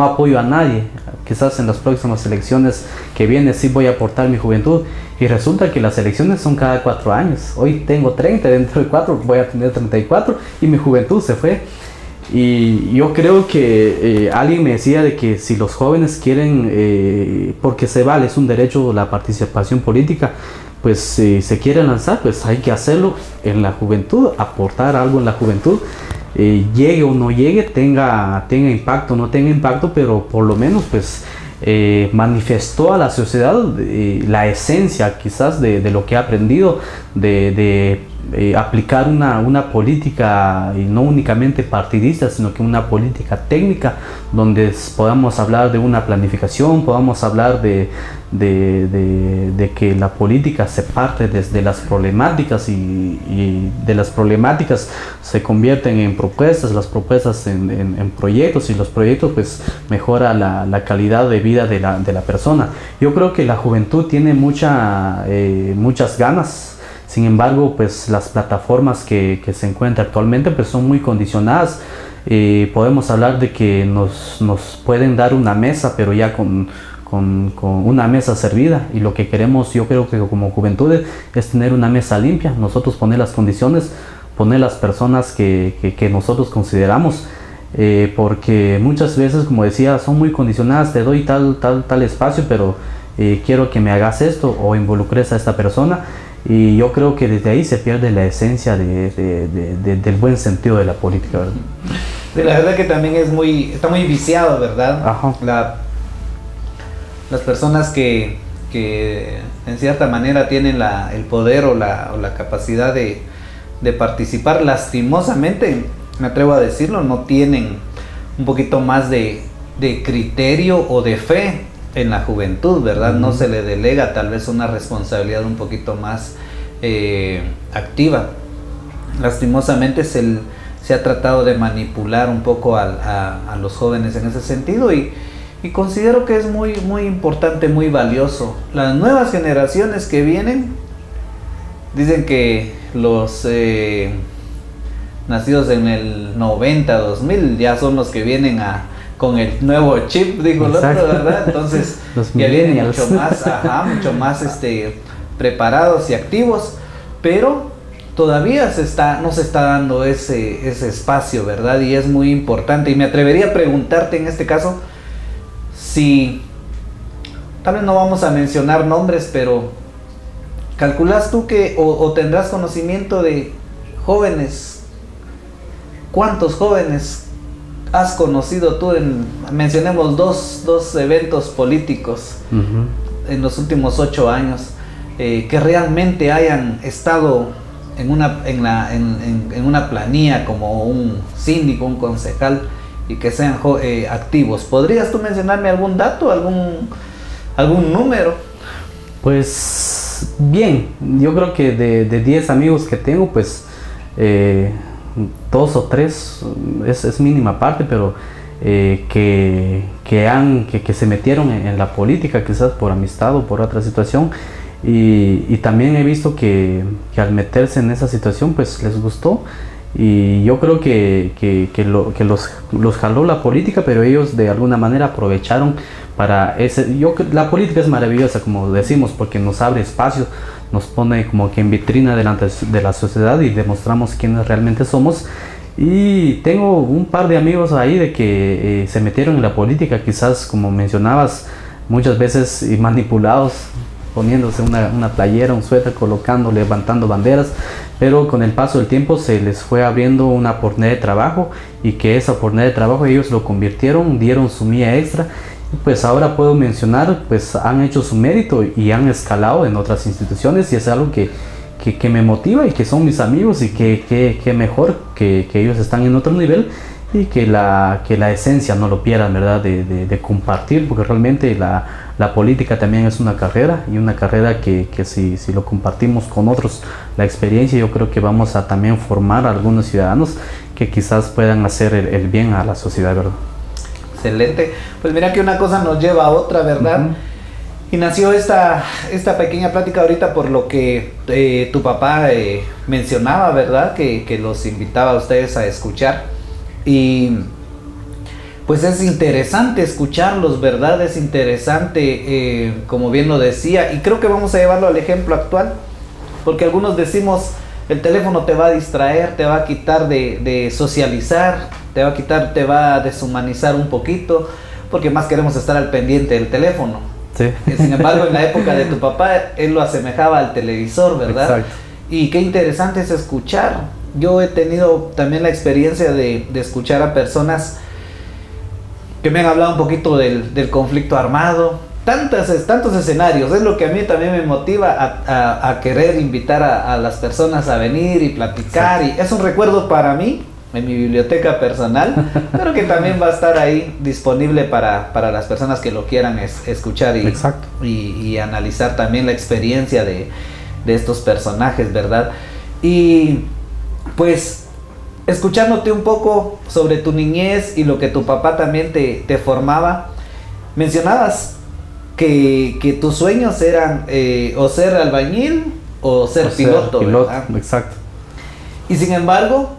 apoyo a nadie, quizás en las próximas elecciones que vienen sí voy a aportar mi juventud, y resulta que las elecciones son cada 4 años. Hoy tengo 30, dentro de 4 voy a tener 34 y mi juventud se fue. Y yo creo que alguien me decía de que si los jóvenes quieren, porque se vale, es un derecho la participación política, pues si se quiere lanzar, pues hay que hacerlo en la juventud, aportar algo en la juventud, llegue o no llegue, tenga impacto o no tenga impacto, pero por lo menos pues manifestó a la sociedad la esencia quizás de lo que ha aprendido, de aplicar una política y no únicamente partidista, sino que una política técnica donde podamos hablar de una planificación, podamos hablar de que la política se parte desde las problemáticas y de las problemáticas se convierten en propuestas, las propuestas en proyectos, y los proyectos pues mejora la calidad de vida de la persona. Yo creo que la juventud tiene muchas ganas. Sin embargo, pues las plataformas que se encuentran actualmente pues son muy condicionadas. Podemos hablar de que nos pueden dar una mesa, pero ya con una mesa servida, y lo que queremos, yo creo que como juventud, es tener una mesa limpia, nosotros poner las condiciones, poner las personas que nosotros consideramos, porque muchas veces, como decía, son muy condicionadas. Te doy tal espacio, pero quiero que me hagas esto o involucres a esta persona. Y yo creo que desde ahí se pierde la esencia del buen sentido de la política, ¿verdad? Sí, la verdad que también está muy viciado, ¿verdad? Ajá. Las personas que en cierta manera tienen el poder o la capacidad de participar, lastimosamente, me atrevo a decirlo, no tienen un poquito más de criterio o de fe en la juventud, ¿verdad? No se le delega tal vez una responsabilidad un poquito más activa. Lastimosamente se ha tratado de manipular un poco a los jóvenes en ese sentido, y considero que es muy, muy importante, muy valioso. Las nuevas generaciones que vienen dicen que los nacidos en el 90, 2000 ya son los que vienen con el nuevo chip, dijo el otro, ¿verdad? Entonces ya vienen mucho más preparados y activos, pero todavía no se está dando ese espacio, ¿verdad? Y es muy importante, y me atrevería a preguntarte en este caso, si tal vez no vamos a mencionar nombres, pero ¿calculas tú que o tendrás conocimiento de jóvenes? ¿Cuántos jóvenes has conocido tú mencionemos dos eventos políticos en los últimos 8 años que realmente hayan estado en una planilla como un síndico, un concejal, y que sean activos? ¿Podrías tú mencionarme algún dato, algún número? Pues bien, yo creo que de 10 amigos que tengo, pues 2 o 3 es mínima parte, pero que se metieron en la política, quizás por amistad o por otra situación, y también he visto que al meterse en esa situación pues les gustó, y yo creo que los jaló la política, pero ellos de alguna manera aprovecharon para la política es maravillosa, como decimos, porque nos abre espacio, nos pone como que en vitrina delante de la sociedad y demostramos quiénes realmente somos. Y tengo un par de amigos ahí de que se metieron en la política, quizás como mencionabas, muchas veces manipulados, poniéndose una playera, un suéter, colocando, levantando banderas, pero con el paso del tiempo se les fue abriendo una oportunidad de trabajo, y que esa oportunidad de trabajo ellos lo convirtieron, dieron su milla extra. Pues ahora puedo mencionar, pues han hecho su mérito y han escalado en otras instituciones, y es algo que me motiva, y que son mis amigos, y que mejor que ellos están en otro nivel, y que la esencia no lo pierdan, ¿verdad? De compartir, porque realmente la política también es una carrera, y una carrera que si lo compartimos con otros, la experiencia, yo creo que vamos a también formar a algunos ciudadanos que quizás puedan hacer el bien a la sociedad, ¿verdad? Excelente. Pues mira que una cosa nos lleva a otra, ¿verdad? Y nació esta pequeña plática ahorita por lo que tu papá mencionaba, ¿verdad? Que los invitaba a ustedes a escuchar. Y pues es interesante escucharlos, ¿verdad? Es interesante, como bien lo decía, y creo que vamos a llevarlo al ejemplo actual, porque algunos decimos, el teléfono te va a distraer, te va a quitar de socializar, te va a deshumanizar un poquito, porque más queremos estar al pendiente del teléfono. Sí. Sin embargo, en la época de tu papá, él lo asemejaba al televisor, ¿verdad? Exacto. Y qué interesante es escuchar. Yo he tenido también la experiencia de escuchar a personas que me han hablado un poquito del conflicto armado, tantos escenarios. Es lo que a mí también me motiva a querer invitar a las personas a venir y platicar. Sí. Y es un recuerdo para mí, en mi biblioteca personal, pero que también va a estar ahí disponible para las personas que lo quieran escuchar y analizar también la experiencia de estos personajes, ¿verdad? Y pues escuchándote un poco sobre tu niñez y lo que tu papá también te formaba, mencionabas que tus sueños eran o ser albañil o ser piloto, ¿verdad? Exacto. Y sin embargo,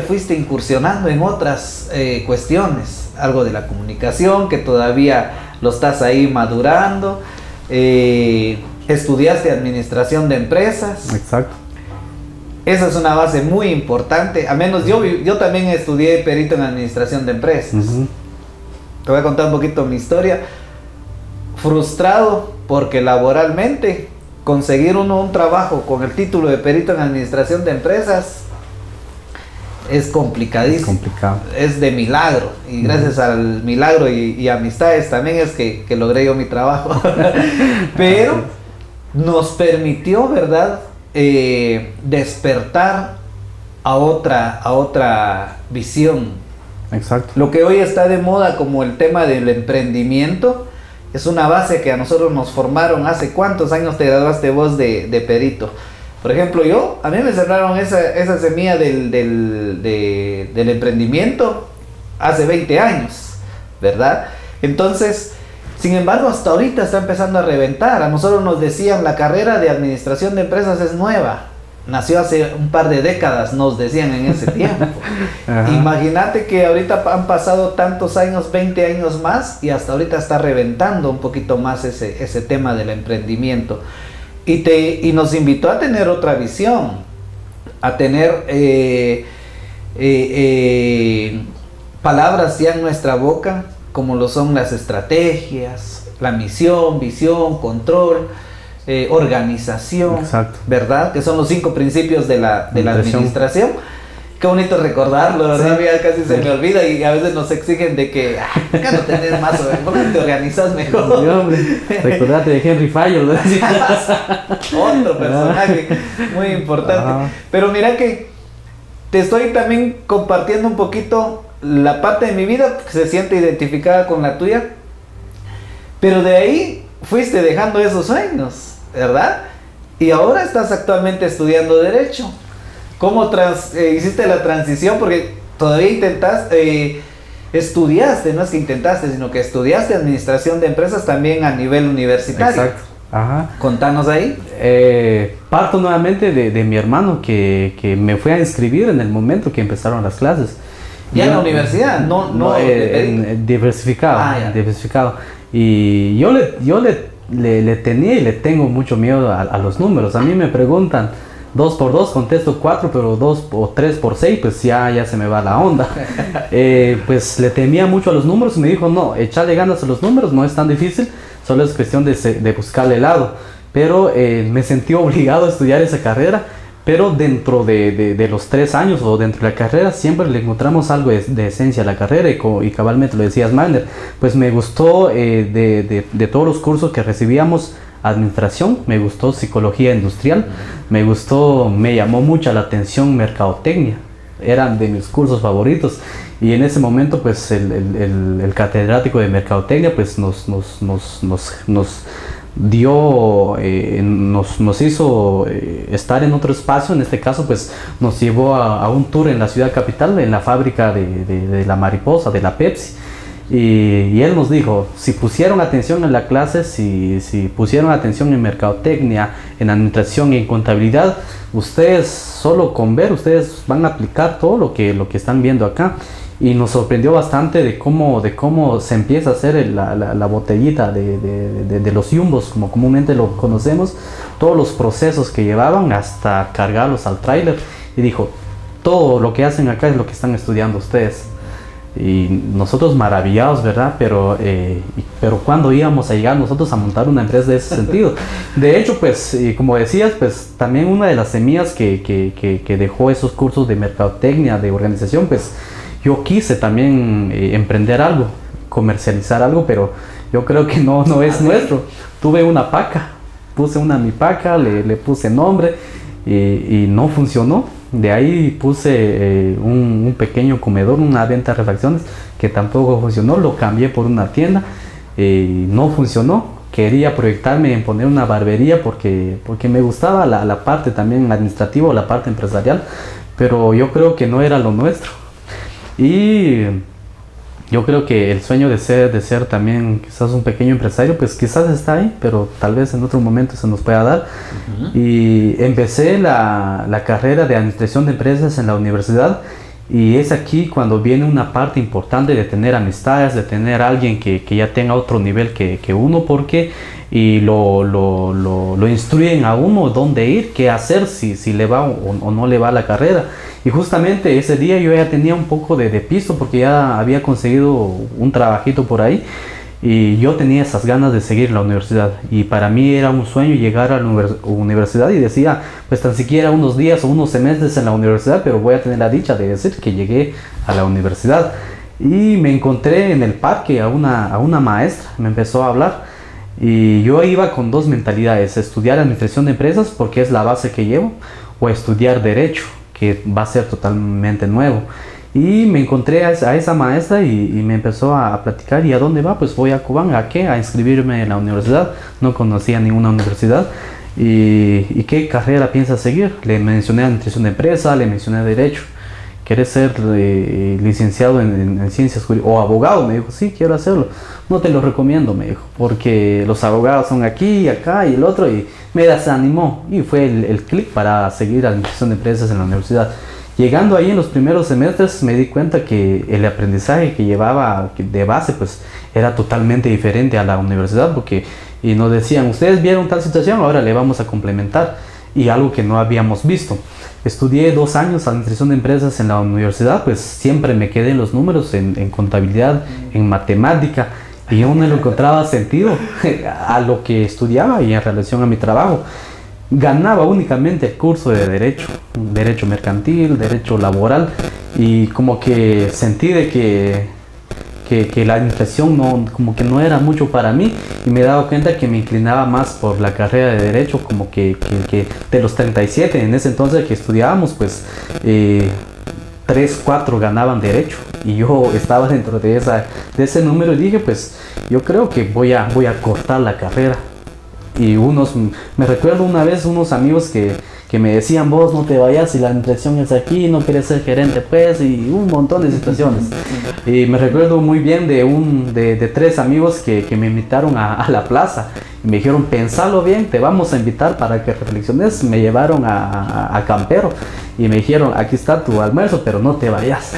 fuiste incursionando en otras cuestiones, algo de la comunicación que todavía lo estás ahí madurando, estudiaste administración de empresas. Exacto. Esa es una base muy importante. A menos yo también estudié perito en administración de empresas. Te voy a contar un poquito mi historia. Frustrado porque laboralmente conseguir un trabajo con el título de perito en administración de empresas es complicadísimo. Es complicado. Es de milagro. Y gracias al milagro y amistades también es que logré yo mi trabajo. Pero nos permitió, ¿verdad?, despertar a otra visión. Exacto. Lo que hoy está de moda como el tema del emprendimiento es una base que a nosotros nos formaron. ¿Hace cuántos años te graduaste vos de perito? Por ejemplo, a mí me sembraron esa semilla del emprendimiento hace 20 años, ¿verdad? Entonces, sin embargo, hasta ahorita está empezando a reventar. A nosotros nos decían, la carrera de administración de empresas es nueva. Nació hace un par de décadas, nos decían en ese tiempo. Imagínate que ahorita han pasado tantos años, 20 años más, y hasta ahorita está reventando un poquito más ese tema del emprendimiento. Y nos invitó a tener otra visión, a tener palabras ya en nuestra boca, como lo son las estrategias, la misión, visión, control, organización. Exacto. ¿Verdad? Que son los 5 principios de la administración. Qué bonito recordarlo, ¿verdad? Sí. Ya casi se me olvida, y a veces nos exigen de que acá no tenés más, ¿por qué te organizas mejor? Sí, hombre. Recordate de Henry Fayol, ¿verdad? Otro personaje muy importante. Pero mira que te estoy también compartiendo un poquito la parte de mi vida que se siente identificada con la tuya, pero de ahí fuiste dejando esos sueños, ¿verdad? Y ahora estás actualmente estudiando Derecho. ¿Cómo hiciste la transición? Porque todavía estudiaste, no es que intentaste, sino que estudiaste Administración de Empresas también a nivel universitario. Exacto. Ajá. Contanos ahí. Parto nuevamente de mi hermano que me fue a inscribir en el momento que empezaron las clases. ¿Ya en la universidad? No diversificado. Diversificado. Y yo le tenía y le tengo mucho miedo a los números. A mí me preguntan 2 por 2, contesto 4, pero 2 o 3 por 6, pues ya se me va la onda. Pues le temía mucho a los números y me dijo, no, echarle ganas a los números no es tan difícil, solo es cuestión de buscarle el lado. Pero me sentí obligado a estudiar esa carrera, pero dentro de los 3 años o dentro de la carrera siempre le encontramos algo de esencia a la carrera, y cabalmente lo decías, Magner, pues me gustó de todos los cursos que recibíamos. Administración, me gustó psicología industrial, me llamó mucho la atención mercadotecnia, eran de mis cursos favoritos. Y en ese momento pues el catedrático de mercadotecnia pues nos hizo estar en otro espacio. En este caso pues nos llevó a un tour en la ciudad capital, en la fábrica de la mariposa, de la Pepsi. Y él nos dijo, si pusieron atención en la clase, si pusieron atención en mercadotecnia, en administración y en contabilidad, ustedes solo con ver, ustedes van a aplicar todo lo que están viendo acá. Y nos sorprendió bastante de cómo se empieza a hacer la botellita de los yumbos, como comúnmente lo conocemos, todos los procesos que llevaban hasta cargarlos al tráiler. Y dijo, todo lo que hacen acá es lo que están estudiando ustedes. Y nosotros maravillados, ¿verdad? Pero cuando íbamos a llegar nosotros a montar una empresa de ese sentido. De hecho, pues, como decías, pues también una de las semillas que dejó esos cursos de mercadotecnia, de organización, pues yo quise también emprender algo, comercializar algo, pero yo creo que no es nuestro. Tuve una paca, puse mi paca, le puse nombre y no funcionó. De ahí puse un pequeño comedor, una venta de refacciones que tampoco funcionó. Lo cambié por una tienda, no funcionó. Quería proyectarme en poner una barbería porque me gustaba la parte también administrativa, la parte empresarial, pero yo creo que no era lo nuestro. Y yo creo que el sueño de ser también quizás un pequeño empresario, pues quizás está ahí, pero tal vez en otro momento se nos pueda dar. Y empecé la carrera de administración de empresas en la universidad, y es aquí cuando viene una parte importante de tener amistades, de tener alguien que ya tenga otro nivel que uno, porque y lo instruyen a uno dónde ir, qué hacer, si le va o no le va la carrera. Y justamente ese día yo ya tenía un poco de piso porque ya había conseguido un trabajito por ahí, y yo tenía esas ganas de seguir la universidad, y para mí era un sueño llegar a la universidad, y decía, pues tan siquiera unos días o unos semestres en la universidad, pero voy a tener la dicha de decir que llegué a la universidad. Y me encontré en el parque a una maestra, me empezó a hablar, y yo iba con dos mentalidades: estudiar administración de empresas porque es la base que llevo, o estudiar derecho, que va a ser totalmente nuevo. Y me encontré a esa maestra y me empezó a platicar. ¿Y a dónde va? Pues voy a Cobán. ¿A qué? A inscribirme en la universidad. No conocía ninguna universidad. ¿Y qué carrera piensa seguir? Le mencioné administración de empresa, le mencioné derecho. ¿Quieres ser licenciado en ciencias jurídicas o abogado? Me dijo, sí, quiero hacerlo. No te lo recomiendo, me dijo, porque los abogados son aquí, acá y el otro, y me desanimó. Y fue el clic para seguir administración de empresas en la universidad. Llegando ahí en los primeros semestres me di cuenta que el aprendizaje que llevaba de base pues era totalmente diferente a la universidad, porque y nos decían, ustedes vieron tal situación, ahora le vamos a complementar, y algo que no habíamos visto. Estudié 2 años administración de empresas en la universidad, pues siempre me quedé en los números, en contabilidad, en matemática, y yo no le encontraba sentido a lo que estudiaba y en relación a mi trabajo. Ganaba únicamente el curso de derecho mercantil, derecho laboral, y como que sentí de que la administración como que no era mucho para mí, y me daba cuenta que me inclinaba más por la carrera de derecho, como que de los 37 en ese entonces que estudiábamos, pues 3, 4 ganaban derecho, y yo estaba dentro de ese número, y dije, pues yo creo que voy a cortar la carrera. Y me recuerdo una vez unos amigos que me decían, vos no te vayas si la administración es aquí, no quieres ser gerente pues, y un montón de situaciones. Y me recuerdo muy bien de 3 amigos que me invitaron a la plaza, y me dijeron, pensalo bien, te vamos a invitar para que reflexiones. Me llevaron a Campero y me dijeron, aquí está tu almuerzo, pero no te vayas,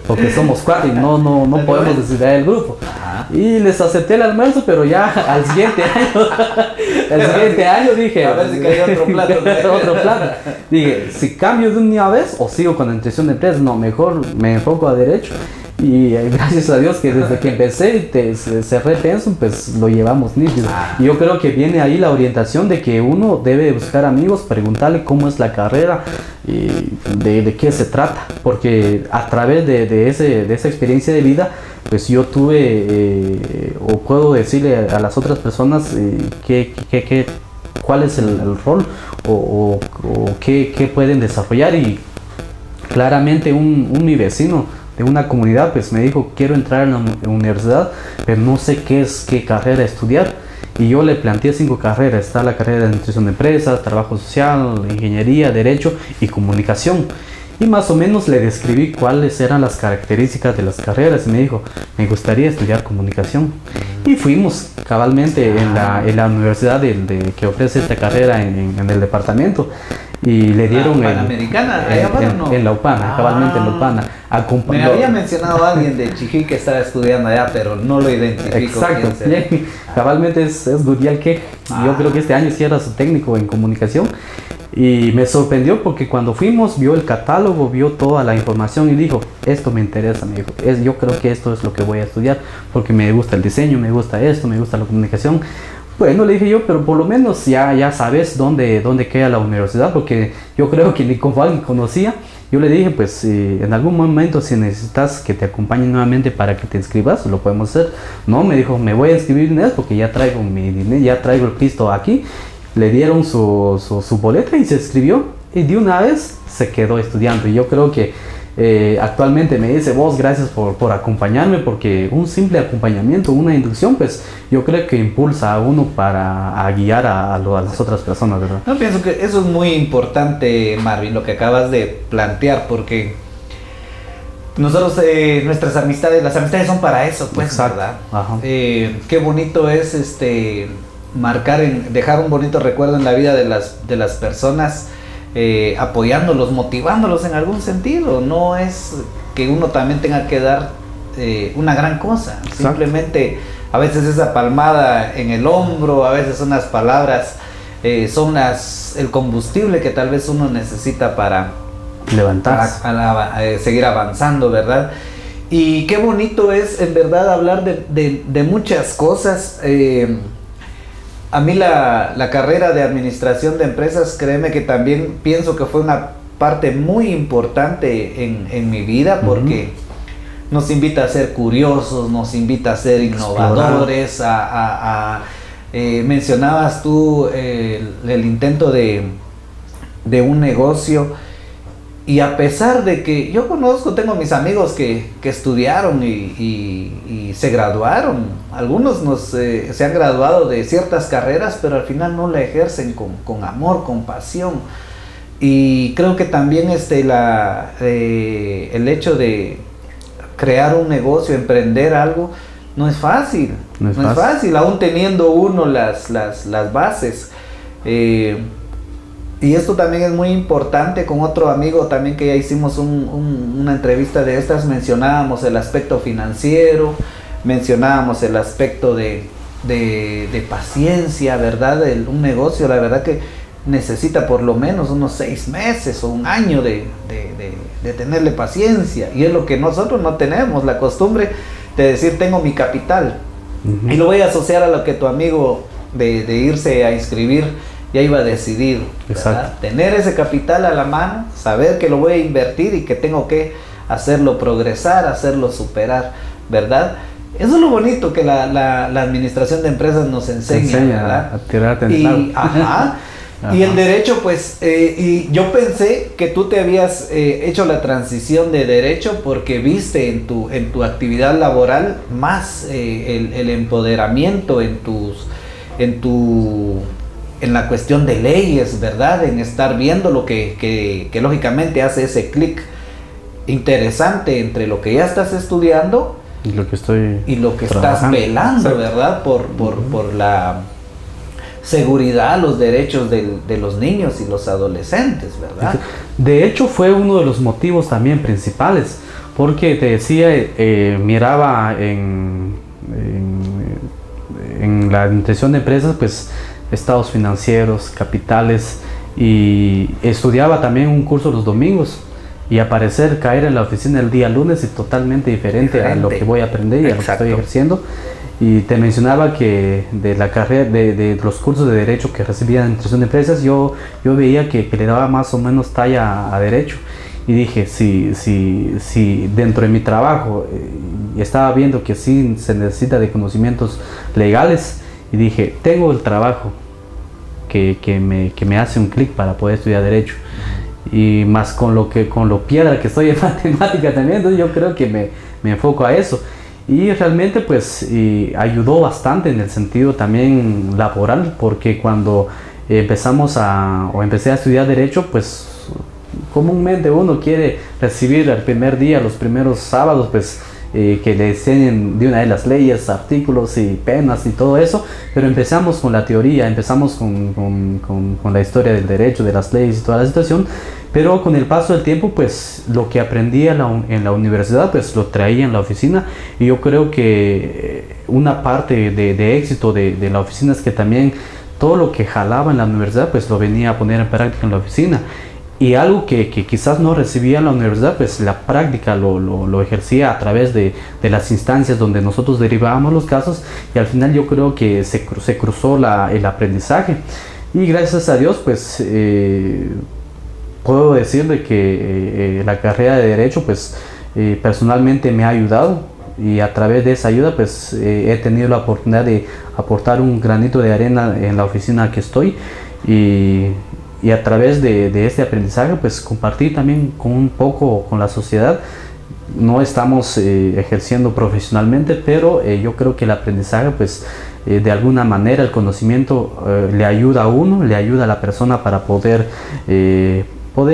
porque somos 4 y no podemos decidir el grupo. Y les acepté el almuerzo, pero ya al siguiente año dije, a ver si caía otro plato. otro plato. Dije, si cambio de una vez o sigo con la administración de empresas, no, mejor me enfoco a derecho. Y gracias a Dios que desde que empecé cerré Pensum, pues lo llevamos nítido. Y yo creo que viene ahí la orientación de que uno debe buscar amigos, preguntarle cómo es la carrera y de qué se trata, porque a través de esa experiencia de vida, pues yo tuve o puedo decirle a las otras personas cuál es el rol o qué pueden desarrollar. Y claramente mi vecino de una comunidad pues me dijo, quiero entrar en la universidad, pero no sé qué carrera estudiar. Y yo le planteé 5 carreras. Está la carrera de administración de empresas, trabajo social, ingeniería, derecho y comunicación. Y más o menos le describí cuáles eran las características de las carreras y me dijo, me gustaría estudiar comunicación. Y fuimos cabalmente en la universidad que ofrece esta carrera en el departamento. Y le dieron Panamericana, en la UPANA, cabalmente en la UPANA. Me había mencionado a alguien de Chijí que estaba estudiando allá, pero no lo identifico. Exacto, cabalmente es Guriel que yo creo que este año sí era su técnico en comunicación. Y me sorprendió porque cuando fuimos vio el catálogo, vio toda la información y dijo, esto me interesa, me dijo, yo creo que esto es lo que voy a estudiar porque me gusta el diseño, me gusta esto, me gusta la comunicación. Bueno, le dije yo, pero por lo menos ya sabes dónde queda la universidad, porque yo creo que ni como alguien conocía. Yo le dije, pues en algún momento si necesitas que te acompañe nuevamente para que te inscribas, lo podemos hacer. No, me dijo, me voy a inscribir en él porque ya traigo mi dinero, ya traigo el Cristo aquí. Le dieron su boleta y se inscribió y de una vez se quedó estudiando. Y yo creo que actualmente me dice, vos gracias por acompañarme, porque un simple acompañamiento, una inducción, pues yo creo que impulsa a uno a guiar a las otras personas, ¿verdad? Yo pienso que eso es muy importante, Marvin, lo que acabas de plantear, porque nosotros, nuestras amistades, las amistades son para eso, pues, exacto, ¿verdad? Qué bonito es dejar un bonito recuerdo en la vida de las personas, apoyándolos, motivándolos en algún sentido. No es que uno también tenga que dar una gran cosa. Exacto. Simplemente a veces esa palmada en el hombro, a veces unas palabras son el combustible que tal vez uno necesita para levantarse, para seguir avanzando, ¿verdad? Y qué bonito es en verdad hablar de muchas cosas. A mí la carrera de administración de empresas, créeme que también pienso que fue una parte muy importante en mi vida, porque nos invita a ser curiosos, nos invita a ser innovadores, mencionabas tú el intento de un negocio. Y a pesar de que yo tengo mis amigos que estudiaron y se graduaron, algunos se han graduado de ciertas carreras, pero al final no la ejercen con amor, con pasión. Y creo que también el hecho de crear un negocio, emprender algo, no es fácil. No es fácil, aún teniendo uno las bases. Y esto también es muy importante. Con otro amigo también que ya hicimos una entrevista de estas, mencionábamos el aspecto financiero, mencionábamos el aspecto de paciencia, ¿verdad? Un negocio, la verdad que necesita por lo menos unos 6 meses o un año de tenerle paciencia, y es lo que nosotros no tenemos, la costumbre de decir tengo mi capital. Y lo voy a asociar a lo que tu amigo de irse a inscribir ya iba decidido, ¿verdad? Tener ese capital a la mano, saber que lo voy a invertir y que tengo que hacerlo progresar, hacerlo superar, ¿verdad? Eso es lo bonito que la administración de empresas nos enseña, ¿verdad? A tirarte en el lado. Y el derecho, pues, y yo pensé que tú te habías hecho la transición de derecho porque viste en tu actividad laboral más el empoderamiento en la cuestión de leyes, ¿verdad? En estar viendo lo que lógicamente hace ese clic interesante entre lo que ya estás estudiando y lo que estás velando, ¿verdad? Por la seguridad, los derechos de los niños y los adolescentes, ¿verdad? De hecho, fue uno de los motivos también principales, porque te decía, miraba en la administración de empresas, pues, estados financieros, capitales, y estudiaba también un curso los domingos, y caer en la oficina el día lunes es totalmente diferente a lo que voy a aprender y a lo que estoy ejerciendo. Y te mencionaba que de la carrera, de los cursos de derecho que recibía en administración de empresas, yo veía que le daba más o menos talla a derecho, y dije, si dentro de mi trabajo estaba viendo que sí se necesita de conocimientos legales, y dije, tengo el trabajo que me hace un clic para poder estudiar derecho. y más con lo piedra que estoy en matemática también, entonces yo creo que me enfoco a eso. Y realmente pues ayudó bastante en el sentido también laboral, porque cuando empecé a estudiar derecho, pues comúnmente uno quiere recibir el primer día, los primeros sábados, pues que le enseñen de una vez las leyes, artículos y penas y todo eso, pero empezamos con la teoría, empezamos con la historia del derecho, de las leyes y toda la situación, pero con el paso del tiempo, pues lo que aprendí en la universidad, pues lo traía en la oficina, y yo creo que una parte de éxito de la oficina es que también todo lo que jalaba en la universidad, pues lo venía a poner en práctica en la oficina. Y algo que quizás no recibía en la universidad, pues la práctica lo ejercía a través de las instancias donde nosotros derivábamos los casos, y al final yo creo que se cruzó el aprendizaje. Y gracias a Dios, pues puedo decir de que la carrera de Derecho, pues personalmente me ha ayudado, y a través de esa ayuda, pues he tenido la oportunidad de aportar un granito de arena en la oficina que estoy, y a través de este aprendizaje, pues compartir también un poco con la sociedad. No estamos ejerciendo profesionalmente, pero yo creo que el aprendizaje, pues de alguna manera el conocimiento le ayuda a uno, le ayuda a la persona para poder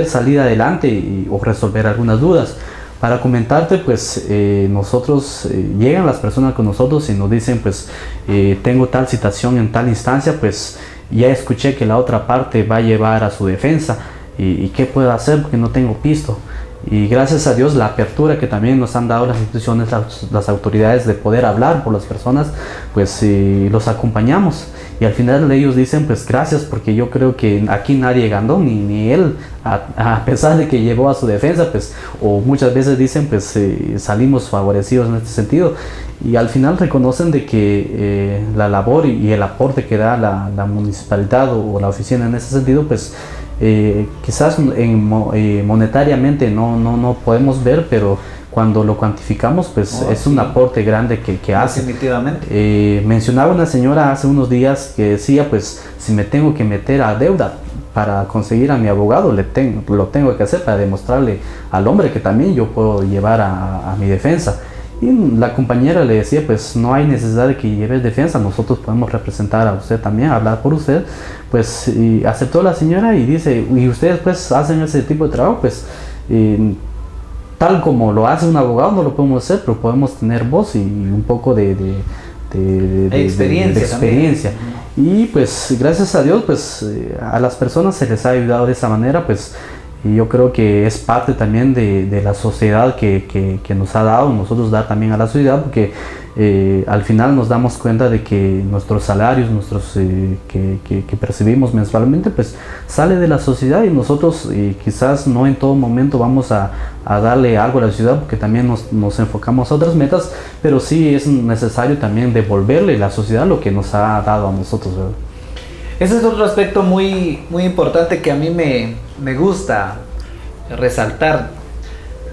salir adelante o resolver algunas dudas. Para comentarte, pues nosotros, llegan las personas con nosotros y nos dicen, pues tengo tal situación en tal instancia, pues ya escuché que la otra parte va a llevar a su defensa, y qué puedo hacer porque no tengo pisto. Y gracias a Dios, la apertura que también nos han dado las instituciones, las autoridades, de poder hablar por las personas, pues los acompañamos, y al final ellos dicen, pues gracias, porque yo creo que aquí nadie ganó, ni él, a pesar de que llevó a su defensa, pues, o muchas veces dicen, pues salimos favorecidos en este sentido. Y al final reconocen de que la labor y el aporte que da la municipalidad o la oficina en ese sentido, pues quizás monetariamente no podemos ver, pero cuando lo cuantificamos, pues es un aporte grande que hace. Definitivamente. Mencionaba una señora hace unos días que decía, pues si me tengo que meter a deuda para conseguir a mi abogado, lo tengo que hacer para demostrarle al hombre que también yo puedo llevar a mi defensa. Y la compañera le decía, pues no hay necesidad de que lleves defensa, nosotros podemos representar a usted también, hablar por usted. Pues y aceptó la señora y dice, y ustedes pues hacen ese tipo de trabajo, pues tal como lo hace un abogado no lo podemos hacer, pero podemos tener voz y un poco de experiencia. Y pues gracias a Dios, pues a las personas se les ha ayudado de esa manera, pues. Y yo creo que es parte también de la sociedad que nos ha dado, nosotros dar también a la sociedad, porque al final nos damos cuenta de que nuestros salarios, que percibimos mensualmente, pues sale de la sociedad, y nosotros quizás no en todo momento vamos a darle algo a la sociedad, porque también nos enfocamos a otras metas, pero sí es necesario también devolverle a la sociedad lo que nos ha dado a nosotros, ¿verdad? Ese es otro aspecto muy importante que a mí me gusta resaltar.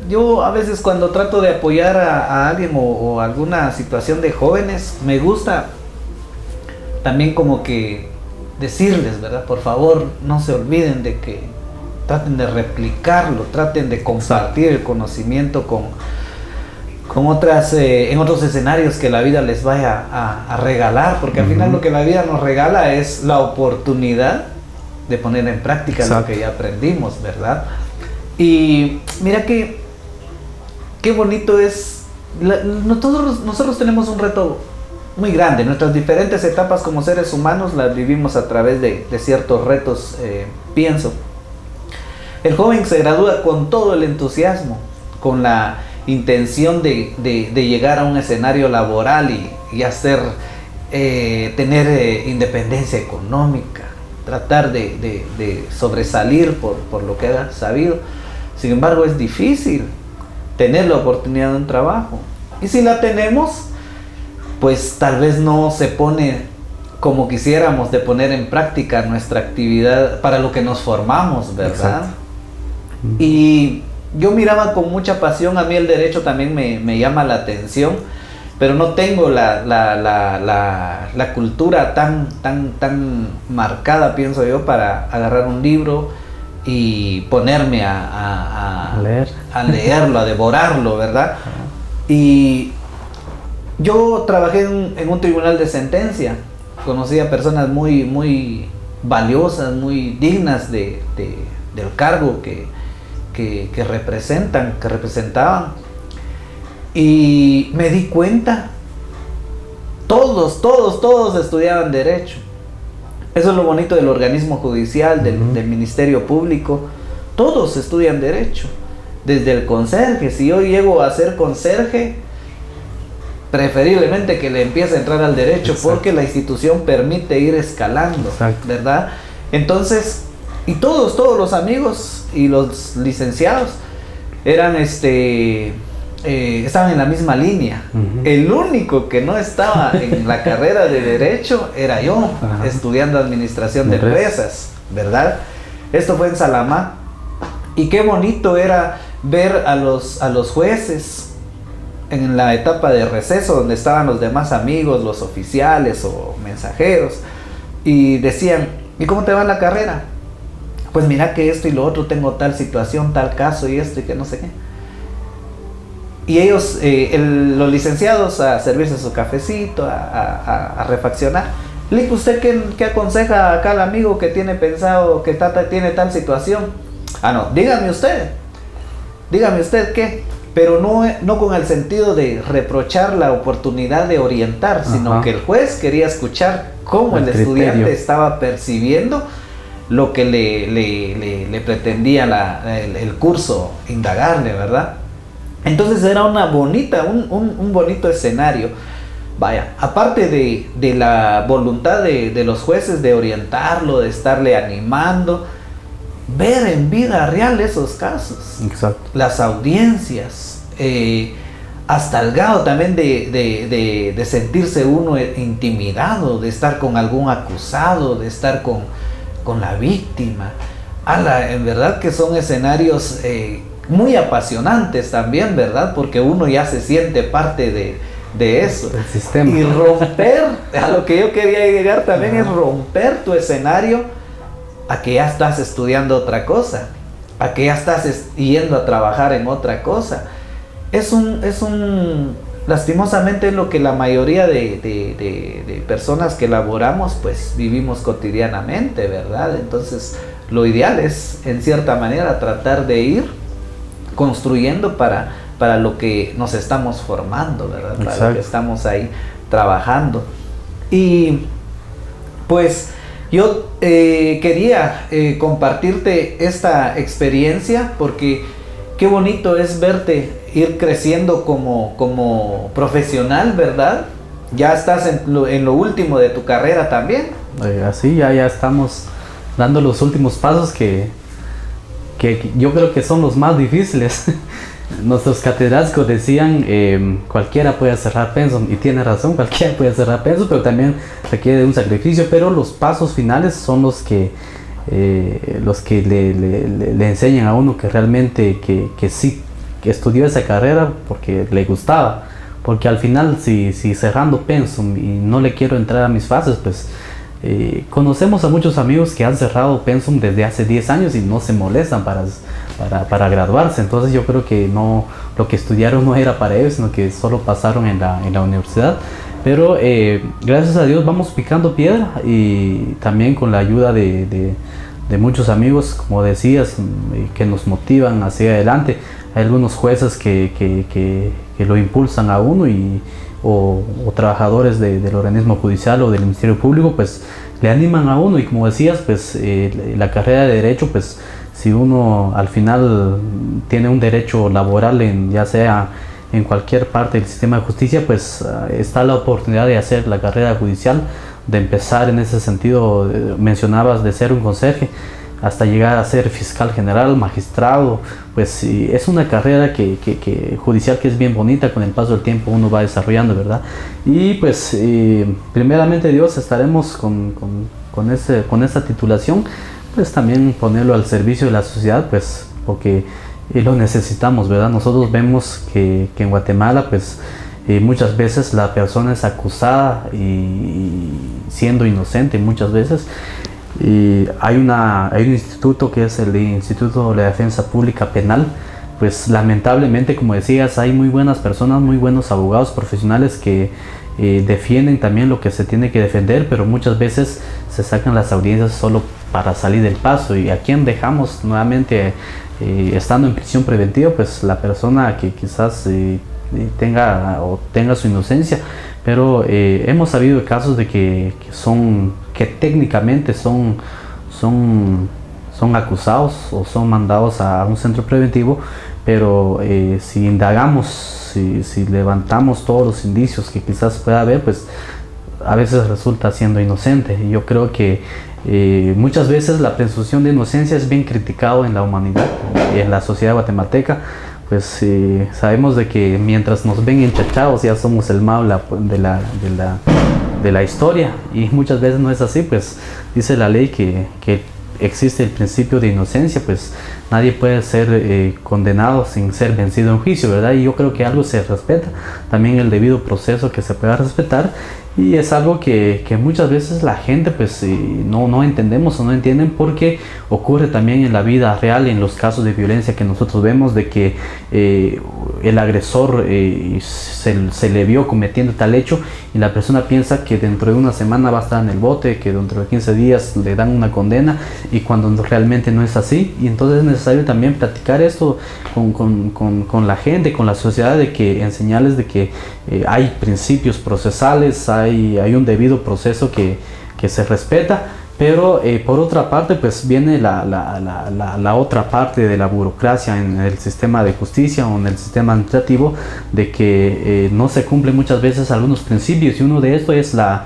Yo a veces cuando trato de apoyar a alguien o alguna situación de jóvenes, me gusta también como que decirles, ¿verdad? Por favor, no se olviden de que traten de replicarlo, traten de compartir el conocimiento con otras, en otros escenarios que la vida les vaya a regalar, porque al final lo que la vida nos regala es la oportunidad de poner en práctica lo que ya aprendimos, ¿verdad? Y mira qué bonito es, nosotros tenemos un reto muy grande, nuestras diferentes etapas como seres humanos las vivimos a través de ciertos retos, pienso. El joven se gradúa con todo el entusiasmo, con la intención de llegar a un escenario laboral y hacer, tener independencia económica, tratar de sobresalir por lo que ha sabido. Sin embargo, es difícil tener la oportunidad de un trabajo, y si la tenemos, pues tal vez no se pone como quisiéramos de poner en práctica nuestra actividad para lo que nos formamos, ¿verdad? Exacto. Y yo miraba con mucha pasión, a mí el derecho también me llama la atención, pero no tengo la cultura tan marcada, pienso yo, para agarrar un libro y ponerme a leerlo, a devorarlo, ¿verdad? Y yo trabajé en un tribunal de sentencia, conocí a personas muy, muy valiosas, muy dignas del cargo que representaban, y me di cuenta, todos estudiaban derecho. Eso es lo bonito del organismo judicial, del Ministerio Público. Todos estudian derecho, desde el conserje. Si yo llego a ser conserje, preferiblemente que le empiece a entrar al derecho. Exacto. Porque la institución permite ir escalando. Exacto. ¿Verdad? Entonces, y todos los amigos y los licenciados eran estaban en la misma línea. El único que no estaba en la carrera de derecho era yo, estudiando administración de empresas, ¿verdad? Esto fue en Salamá, y qué bonito era ver a los jueces en la etapa de receso, donde estaban los demás amigos, los oficiales o mensajeros, y decían: ¿y cómo te va en la carrera? Pues mira que esto y lo otro, tengo tal situación, tal caso y esto y que no sé qué. Y ellos, los licenciados, a servirse su cafecito, a refaccionar. Le digo: ¿usted qué aconseja acá al amigo que tiene pensado, que tiene tal situación? No, dígame usted qué. Pero no con el sentido de reprochar la oportunidad de orientar, sino que el juez quería escuchar cómo el estudiante estaba percibiendo lo que le pretendía el curso indagarle, ¿verdad? Entonces era un bonito escenario. Vaya, aparte de la voluntad de los jueces de orientarlo, de estarle animando, ver en vida real esos casos. Exacto. Las audiencias, hasta el grado también de sentirse uno intimidado, de estar con algún acusado, de estar con la víctima. En verdad que son escenarios muy apasionantes también, ¿verdad? Porque uno ya se siente parte de eso. El sistema. Y romper, a lo que yo quería llegar también, es romper tu escenario a que ya estás estudiando otra cosa, a que ya estás yendo a trabajar en otra cosa. Lastimosamente es lo que la mayoría de personas que laboramos pues vivimos cotidianamente, ¿verdad? Entonces lo ideal es, en cierta manera, tratar de ir construyendo para lo que nos estamos formando, ¿verdad? Exacto. Para lo que estamos ahí trabajando. Y pues yo quería compartirte esta experiencia, porque qué bonito es verte ir creciendo como profesional, ¿verdad? Ya estás en lo último de tu carrera también. Así ya estamos dando los últimos pasos que yo creo que son los más difíciles. Nuestros catedráticos decían, cualquiera puede cerrar pensum, y tiene razón, cualquiera puede cerrar pensum, pero también requiere de un sacrificio. Pero los pasos finales son los que le enseñan a uno que realmente que sí, que estudió esa carrera porque le gustaba. Porque al final, si cerrando pensum y no le quiero entrar a mis fases, pues conocemos a muchos amigos que han cerrado pensum desde hace 10 años y no se molestan para graduarse. Entonces yo creo que lo que estudiaron no era para ellos, sino que solo pasaron en la universidad. Pero gracias a Dios vamos picando piedra, y también con la ayuda de muchos amigos, como decías, que nos motivan hacia adelante. Hay algunos jueces que lo impulsan a uno, o trabajadores del organismo judicial o del Ministerio Público, pues le animan a uno. Y como decías, pues la carrera de Derecho, pues si uno al final tiene un derecho laboral, ya sea en cualquier parte del sistema de justicia, pues está la oportunidad de hacer la carrera judicial, de empezar en ese sentido. Mencionabas de ser un conserje hasta llegar a ser fiscal general, magistrado. Pues es una carrera judicial que es bien bonita. Con el paso del tiempo uno va desarrollando, ¿verdad? Y pues primeramente Dios, estaremos con esta titulación, pues también ponerlo al servicio de la sociedad, pues porque lo necesitamos, ¿verdad? Nosotros vemos que en Guatemala, pues muchas veces la persona es acusada y siendo inocente muchas veces. Y hay un instituto que es el Instituto de la Defensa Pública Penal. Pues lamentablemente, como decías, hay muy buenas personas, muy buenos abogados profesionales que defienden también lo que se tiene que defender, pero muchas veces se sacan las audiencias solo para salir del paso. ¿Y a quién dejamos nuevamente estando en prisión preventiva? Pues la persona que quizás tenga su inocencia, pero hemos sabido de casos de que técnicamente son acusados o son mandados a un centro preventivo, pero si indagamos, si levantamos todos los indicios que quizás pueda haber, pues a veces resulta siendo inocente. Y yo creo que muchas veces la presunción de inocencia es bien criticado en la humanidad, en la sociedad guatemalteca. Pues sabemos de que mientras nos ven enchachados ya somos el malo de la historia, y muchas veces no es así. Pues dice la ley que existe el principio de inocencia, pues nadie puede ser condenado sin ser vencido en juicio, ¿verdad? Y yo creo que algo se respeta, también el debido proceso que se pueda respetar, y es algo que muchas veces la gente pues no entendemos o no entienden, porque ocurre también en la vida real, en los casos de violencia que nosotros vemos, de que el agresor se le vio cometiendo tal hecho y la persona piensa que dentro de una semana va a estar en el bote, que dentro de 15 días le dan una condena, y cuando realmente no es así. Y entonces es necesario también platicar esto con la gente, con la sociedad, de que enseñarles de que hay principios procesales, hay un debido proceso que se respeta. Pero por otra parte pues viene la otra parte de la burocracia en el sistema de justicia o en el sistema administrativo, de que no se cumplen muchas veces algunos principios, y uno de estos es la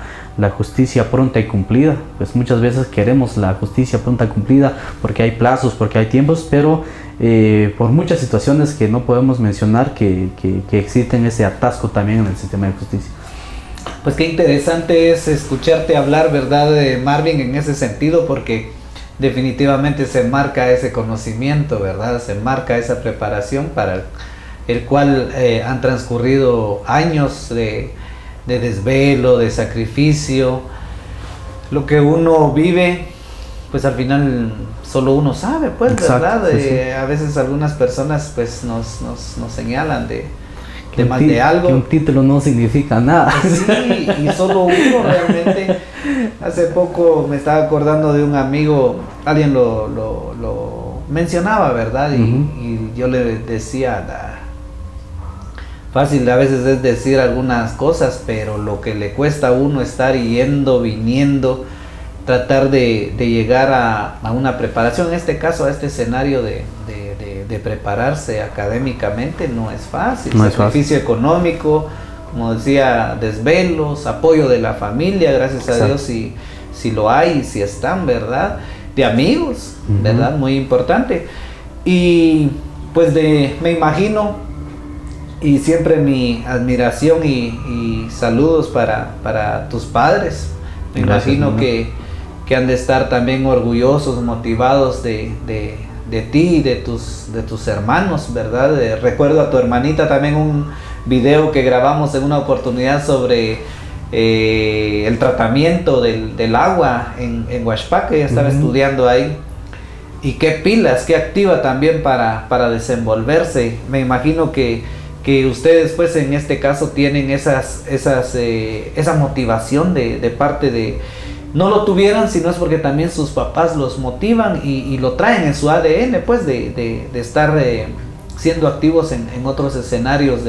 justicia pronta y cumplida. Pues muchas veces queremos la justicia pronta y cumplida porque hay plazos, porque hay tiempos, pero por muchas situaciones que no podemos mencionar que existen ese atasco también en el sistema de justicia. Pues qué interesante es escucharte hablar, ¿verdad, Marvin, en ese sentido? Porque definitivamente se marca ese conocimiento, ¿verdad? Se marca esa preparación para el cual han transcurrido años de desvelo, de sacrificio. Lo que uno vive, pues al final solo uno sabe, pues. Exacto, ¿verdad? Sí. A veces algunas personas pues nos señalan de algo. Que un título no significa nada. Sí, y solo uno realmente. Hace poco me estaba acordando de un amigo, alguien lo mencionaba, ¿verdad? Y yo le decía, fácil a veces es decir algunas cosas, pero lo que le cuesta a uno estar yendo, viniendo, tratar de llegar a una preparación, en este caso a este escenario de prepararse académicamente, no es fácil. No sacrificio es fácil. Económico, como decía, desvelos, apoyo de la familia, gracias a Dios si lo hay, si están, ¿verdad? De amigos, ¿verdad? Muy importante. Y pues me imagino, y siempre mi admiración y saludos para tus padres. Me imagino que han de estar también orgullosos, motivados de ti y de tus hermanos, ¿verdad? Recuerdo a tu hermanita también un video que grabamos en una oportunidad sobre el tratamiento del agua en Huashpac, ella estaba estudiando ahí, y qué pilas, qué activa también para desenvolverse. Me imagino que ustedes pues en este caso tienen esa motivación de parte de... No lo tuvieran si no es porque también sus papás los motivan y lo traen en su ADN, pues de estar siendo activos en otros escenarios,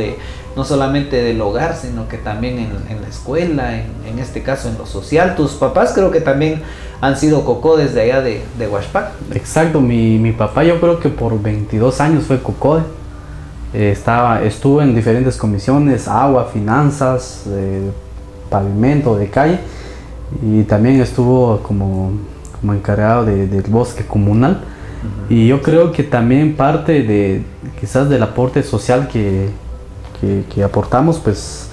no solamente del hogar, sino que también en la escuela, en este caso en lo social. Tus papás creo que también han sido cocó desde allá de Huashpac. Exacto, mi papá yo creo que por 22 años fue cocó. Estuvo en diferentes comisiones, agua, finanzas, pavimento, de calle. Y también estuvo como encargado del bosque comunal. Y yo creo que también parte quizás del aporte social que aportamos, pues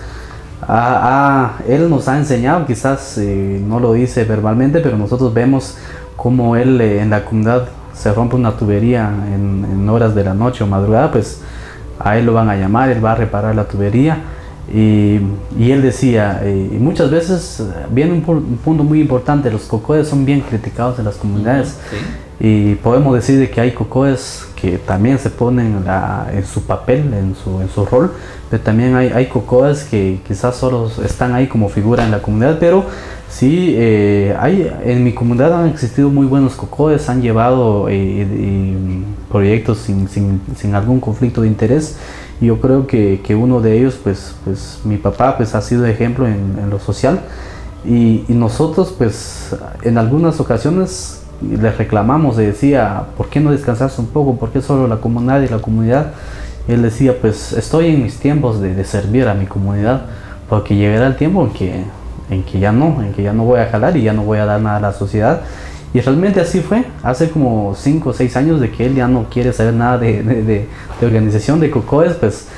él nos ha enseñado, quizás no lo dice verbalmente, pero nosotros vemos cómo él en la comunidad se rompe una tubería en horas de la noche o madrugada, pues a él lo van a llamar, él va a reparar la tubería. Y él decía, y muchas veces viene un punto muy importante, los cocoes son bien criticados en las comunidades. Sí. Y podemos decir de que hay cocoes que también se ponen en su papel, en su rol, pero también hay cocoes que quizás solo están ahí como figura en la comunidad, pero sí, en mi comunidad han existido muy buenos cocoes, han llevado proyectos sin algún conflicto de interés. Y yo creo que uno de ellos, pues mi papá, pues ha sido ejemplo en lo social, y nosotros, pues en algunas ocasiones les reclamamos, le decía, ¿por qué no descansas un poco? ¿Por qué solo la comunidad y la comunidad? Y él decía, pues estoy en mis tiempos de servir a mi comunidad, porque llegará el tiempo en que ya no voy a jalar y ya no voy a dar nada a la sociedad. Y realmente así fue, hace como 5 o 6 años de que él ya no quiere saber nada de organización de cocoes, pues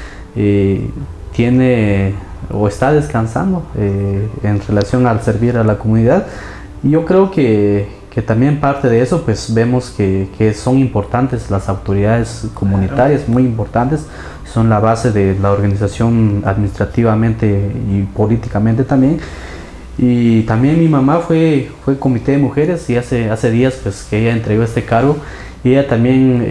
tiene o está descansando en relación al servir a la comunidad. Y yo creo que también parte de eso, pues vemos que son importantes las autoridades comunitarias, muy importantes, son la base de la organización administrativamente y políticamente también. Y también mi mamá fue comité de mujeres, y hace días pues que ella entregó este cargo, y ella también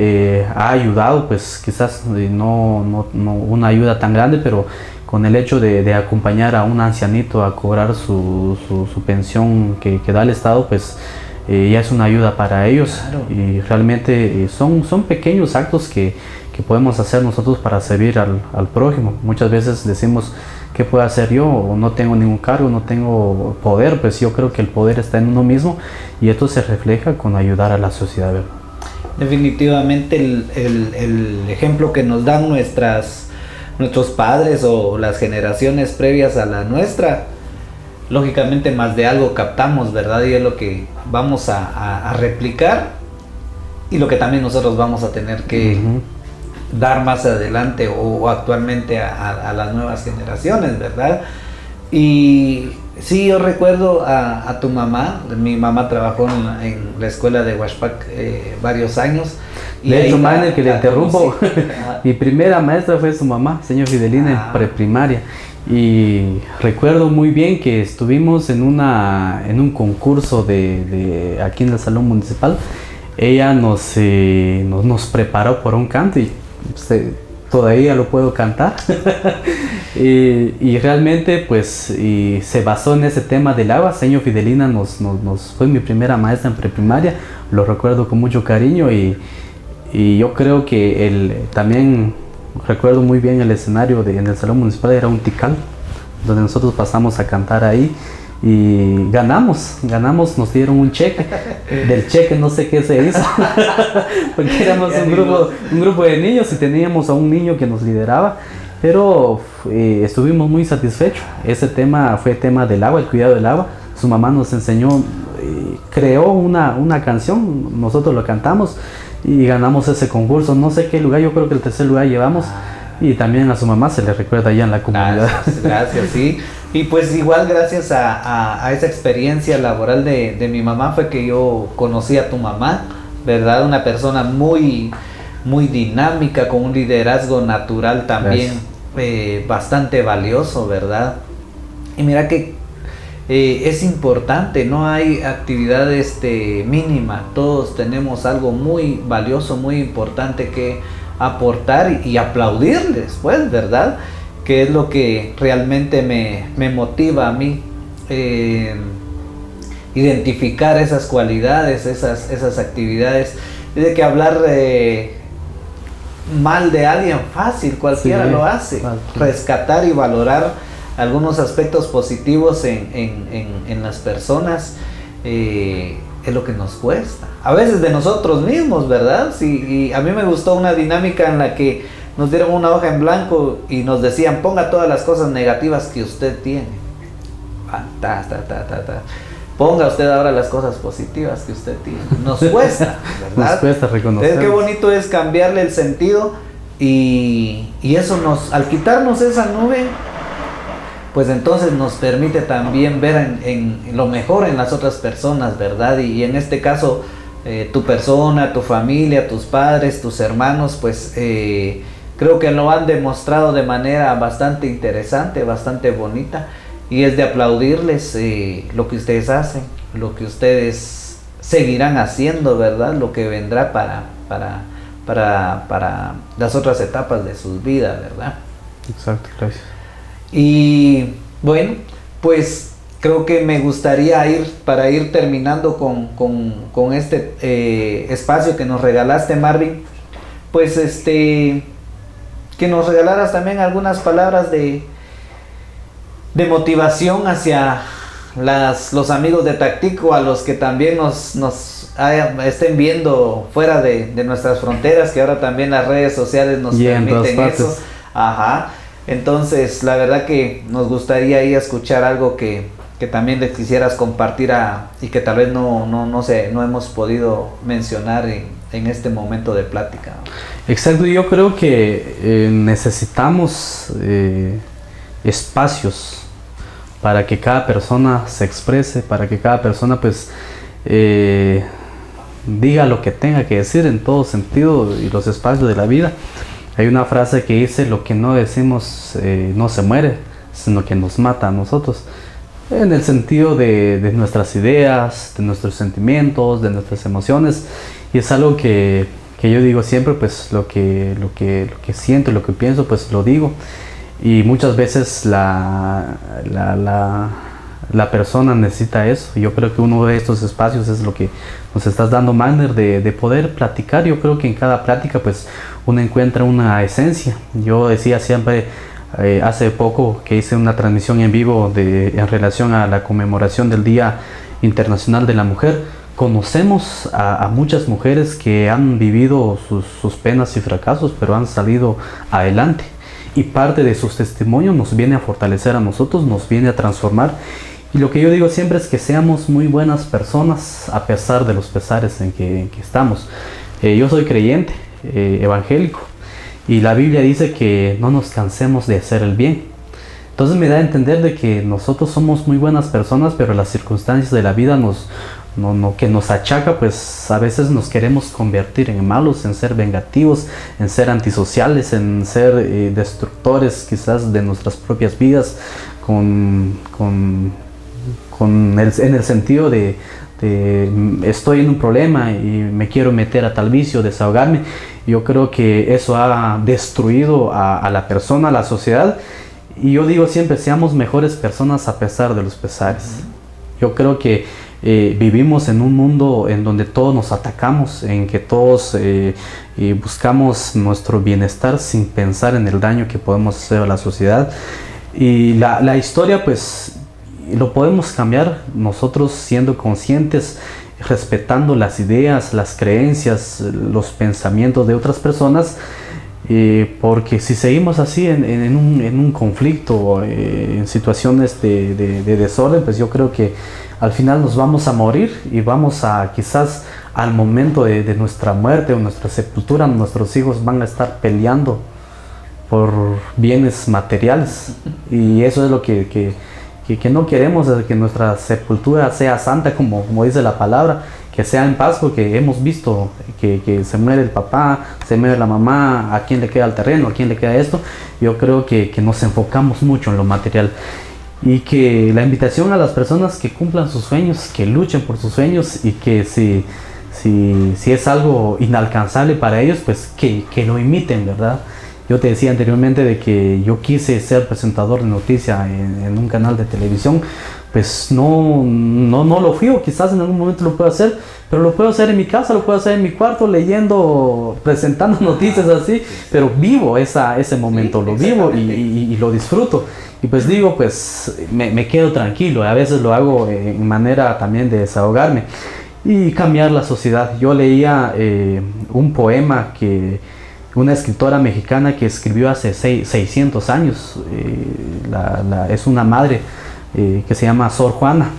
ha ayudado, pues quizás no una ayuda tan grande, pero con el hecho de acompañar a un ancianito a cobrar su pensión que da el Estado, pues ya es una ayuda para ellos. Claro. Y realmente son pequeños actos que podemos hacer nosotros para servir al prójimo. Muchas veces decimos, ¿qué puedo hacer yo? No tengo ningún cargo, no tengo poder. Pues yo creo que el poder está en uno mismo, y esto se refleja con ayudar a la sociedad, ¿verdad? Definitivamente el ejemplo que nos dan nuestros padres o las generaciones previas a la nuestra, lógicamente más de algo captamos, ¿verdad? Y es lo que vamos a replicar, y lo que también nosotros vamos a tener que dar más adelante o actualmente a las nuevas generaciones, ¿verdad? Y sí, yo recuerdo a tu mamá. Mi mamá trabajó en la escuela de Huaspac varios años. Y de hecho, Maynard, que le interrumpo, mi primera maestra fue su mamá, señor Fidelina, en preprimaria. Y recuerdo muy bien que estuvimos en un concurso aquí en el salón municipal. Ella nos preparó por un canto, y todavía lo puedo cantar. y realmente pues se basó en ese tema del agua. Señor Fidelina fue mi primera maestra en preprimaria, lo recuerdo con mucho cariño, y yo creo que también recuerdo muy bien el escenario en el salón municipal, era un tical donde nosotros pasamos a cantar ahí. Y ganamos, nos dieron un cheque. Del cheque no sé qué se hizo, porque éramos un grupo de niños, y teníamos a un niño que nos lideraba, pero estuvimos muy satisfechos. Ese tema fue tema del agua, el cuidado del agua. Su mamá nos enseñó, creó una canción, nosotros lo cantamos y ganamos ese concurso. No sé qué lugar, yo creo que el 3er lugar llevamos. Y también a su mamá se le recuerda allá en la comunidad. Gracias, sí. Y pues igual gracias a esa experiencia laboral de mi mamá fue que yo conocí a tu mamá, ¿verdad? Una persona muy, muy dinámica, con un liderazgo natural también bastante valioso, ¿verdad? Y mira que es importante, no hay actividad mínima, todos tenemos algo muy valioso, muy importante que aportar y aplaudirles, pues, ¿verdad? Que es lo que realmente me motiva a mí, identificar esas cualidades, esas actividades. De que hablar mal de alguien fácil, cualquiera lo hace. Rescatar y valorar algunos aspectos positivos en las personas es lo que nos cuesta. A veces de nosotros mismos, ¿verdad? Sí, y a mí me gustó una dinámica en la que nos dieron una hoja en blanco y nos decían, ponga todas las cosas negativas que usted tiene. Ponga usted ahora las cosas positivas que usted tiene. Nos cuesta, ¿verdad? Nos cuesta reconocer. Entonces, qué bonito es cambiarle el sentido, y eso al quitarnos esa nube, pues entonces nos permite también ver en lo mejor en las otras personas, ¿verdad? Y en este caso, tu persona, tu familia, tus padres, tus hermanos, pues creo que lo han demostrado de manera bastante interesante, bastante bonita, y es de aplaudirles lo que ustedes hacen, lo que ustedes seguirán haciendo, ¿verdad? Lo que vendrá para las otras etapas de sus vidas, ¿verdad? Exacto, gracias. Y bueno, pues creo que me gustaría para ir terminando con este espacio que nos regalaste, Marvin, pues que nos regalaras también algunas palabras de motivación hacia los amigos de Tactico, a los que también nos estén viendo fuera de nuestras fronteras, que ahora también las redes sociales nos permiten eso. Ajá. Entonces, la verdad que nos gustaría ir a escuchar algo que también les quisieras compartir y que tal vez no hemos podido mencionar en este momento de plática. Exacto, yo creo que necesitamos espacios para que cada persona se exprese, para que cada persona pues diga lo que tenga que decir en todo sentido y los espacios de la vida. Hay una frase que dice: lo que no decimos no se muere, sino que nos mata a nosotros. En el sentido de nuestras ideas, de nuestros sentimientos, de nuestras emociones. Y es algo que yo digo siempre, pues lo que siento, lo que pienso, pues lo digo. Y muchas veces la persona necesita eso. Yo creo que uno de estos espacios es lo que nos estás dando, Magner, de poder platicar. Yo creo que en cada plática pues uno encuentra una esencia. Yo decía siempre, hace poco que hice una transmisión en vivo en relación a la conmemoración del Día Internacional de la Mujer. Conocemos a muchas mujeres que han vivido sus penas y fracasos, pero han salido adelante. Y parte de sus testimonios nos viene a fortalecer a nosotros, nos viene a transformar. Y lo que yo digo siempre es que seamos muy buenas personas a pesar de los pesares en que estamos. Yo soy creyente, evangélico, y la Biblia dice que no nos cansemos de hacer el bien. Entonces me da a entender de que nosotros somos muy buenas personas, pero las circunstancias de la vida que nos achaca, pues a veces nos queremos convertir en malos, en ser vengativos, en ser antisociales, en ser destructores quizás de nuestras propias vidas, en el sentido de estoy en un problema y me quiero meter a tal vicio, desahogarme. Yo creo que eso ha destruido a la persona, a la sociedad. Y yo digo siempre, seamos mejores personas a pesar de los pesares. Yo creo que vivimos en un mundo en donde todos nos atacamos, en que todos buscamos nuestro bienestar sin pensar en el daño que podemos hacer a la sociedad. Y la historia pues lo podemos cambiar nosotros siendo conscientes, respetando las ideas, las creencias, los pensamientos de otras personas. Porque si seguimos así en un conflicto, en situaciones de desorden, pues yo creo que al final nos vamos a morir y vamos a quizás al momento de nuestra muerte o nuestra sepultura, nuestros hijos van a estar peleando por bienes materiales. Y eso es lo que no queremos, es que nuestra sepultura sea santa, como dice la palabra, que sea en paz, porque hemos visto que se muere el papá, se muere la mamá, a quién le queda el terreno, a quién le queda esto. Yo creo que nos enfocamos mucho en lo material, y que la invitación a las personas que cumplan sus sueños, que luchen por sus sueños, y que si es algo inalcanzable para ellos, pues que lo imiten, ¿verdad? Yo te decía anteriormente de que yo quise ser presentador de noticias en un canal de televisión. Pues no lo fui, o quizás en algún momento lo puedo hacer, pero lo puedo hacer en mi casa, lo puedo hacer en mi cuarto, leyendo, presentando noticias así, pero vivo ese momento, lo vivo y lo disfruto. Y pues digo, pues me quedo tranquilo. A veces lo hago en manera también de desahogarme y cambiar la sociedad. Yo leía un poema que una escritora mexicana que escribió hace 600 años, es una madre que se llama Sor Juana.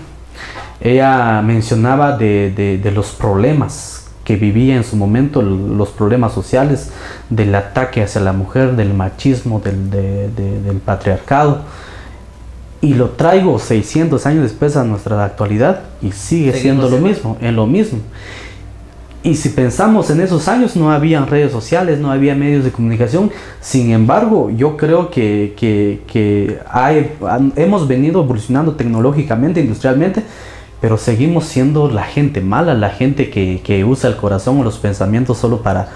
Ella mencionaba de los problemas que vivía en su momento, los problemas sociales, del ataque hacia la mujer, del machismo, del patriarcado, y lo traigo 600 años después a nuestra actualidad y sigue siendo lo mismo, en lo mismo. Y si pensamos en esos años, no había redes sociales, no había medios de comunicación. Sin embargo, yo creo que hemos venido evolucionando tecnológicamente, industrialmente, pero seguimos siendo la gente mala, la gente que usa el corazón o los pensamientos solo para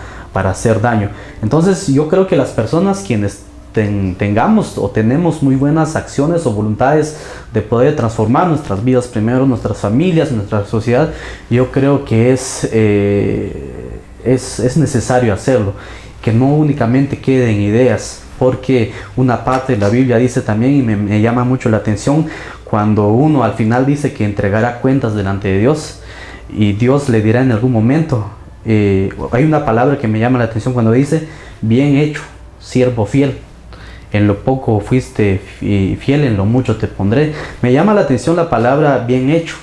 hacer daño. Entonces yo creo que las personas quienes tengamos o tenemos muy buenas acciones o voluntades de poder transformar nuestras vidas primero, nuestras familias, nuestra sociedad, yo creo que es necesario hacerlo, que no únicamente queden ideas, porque una parte de la Biblia dice también, y me llama mucho la atención, cuando uno al final dice que entregará cuentas delante de Dios, y Dios le dirá en algún momento, hay una palabra que me llama la atención cuando dice, bien hecho, siervo fiel. En lo poco fuiste fiel, en lo mucho te pondré. Me llama la atención la palabra bien hecho,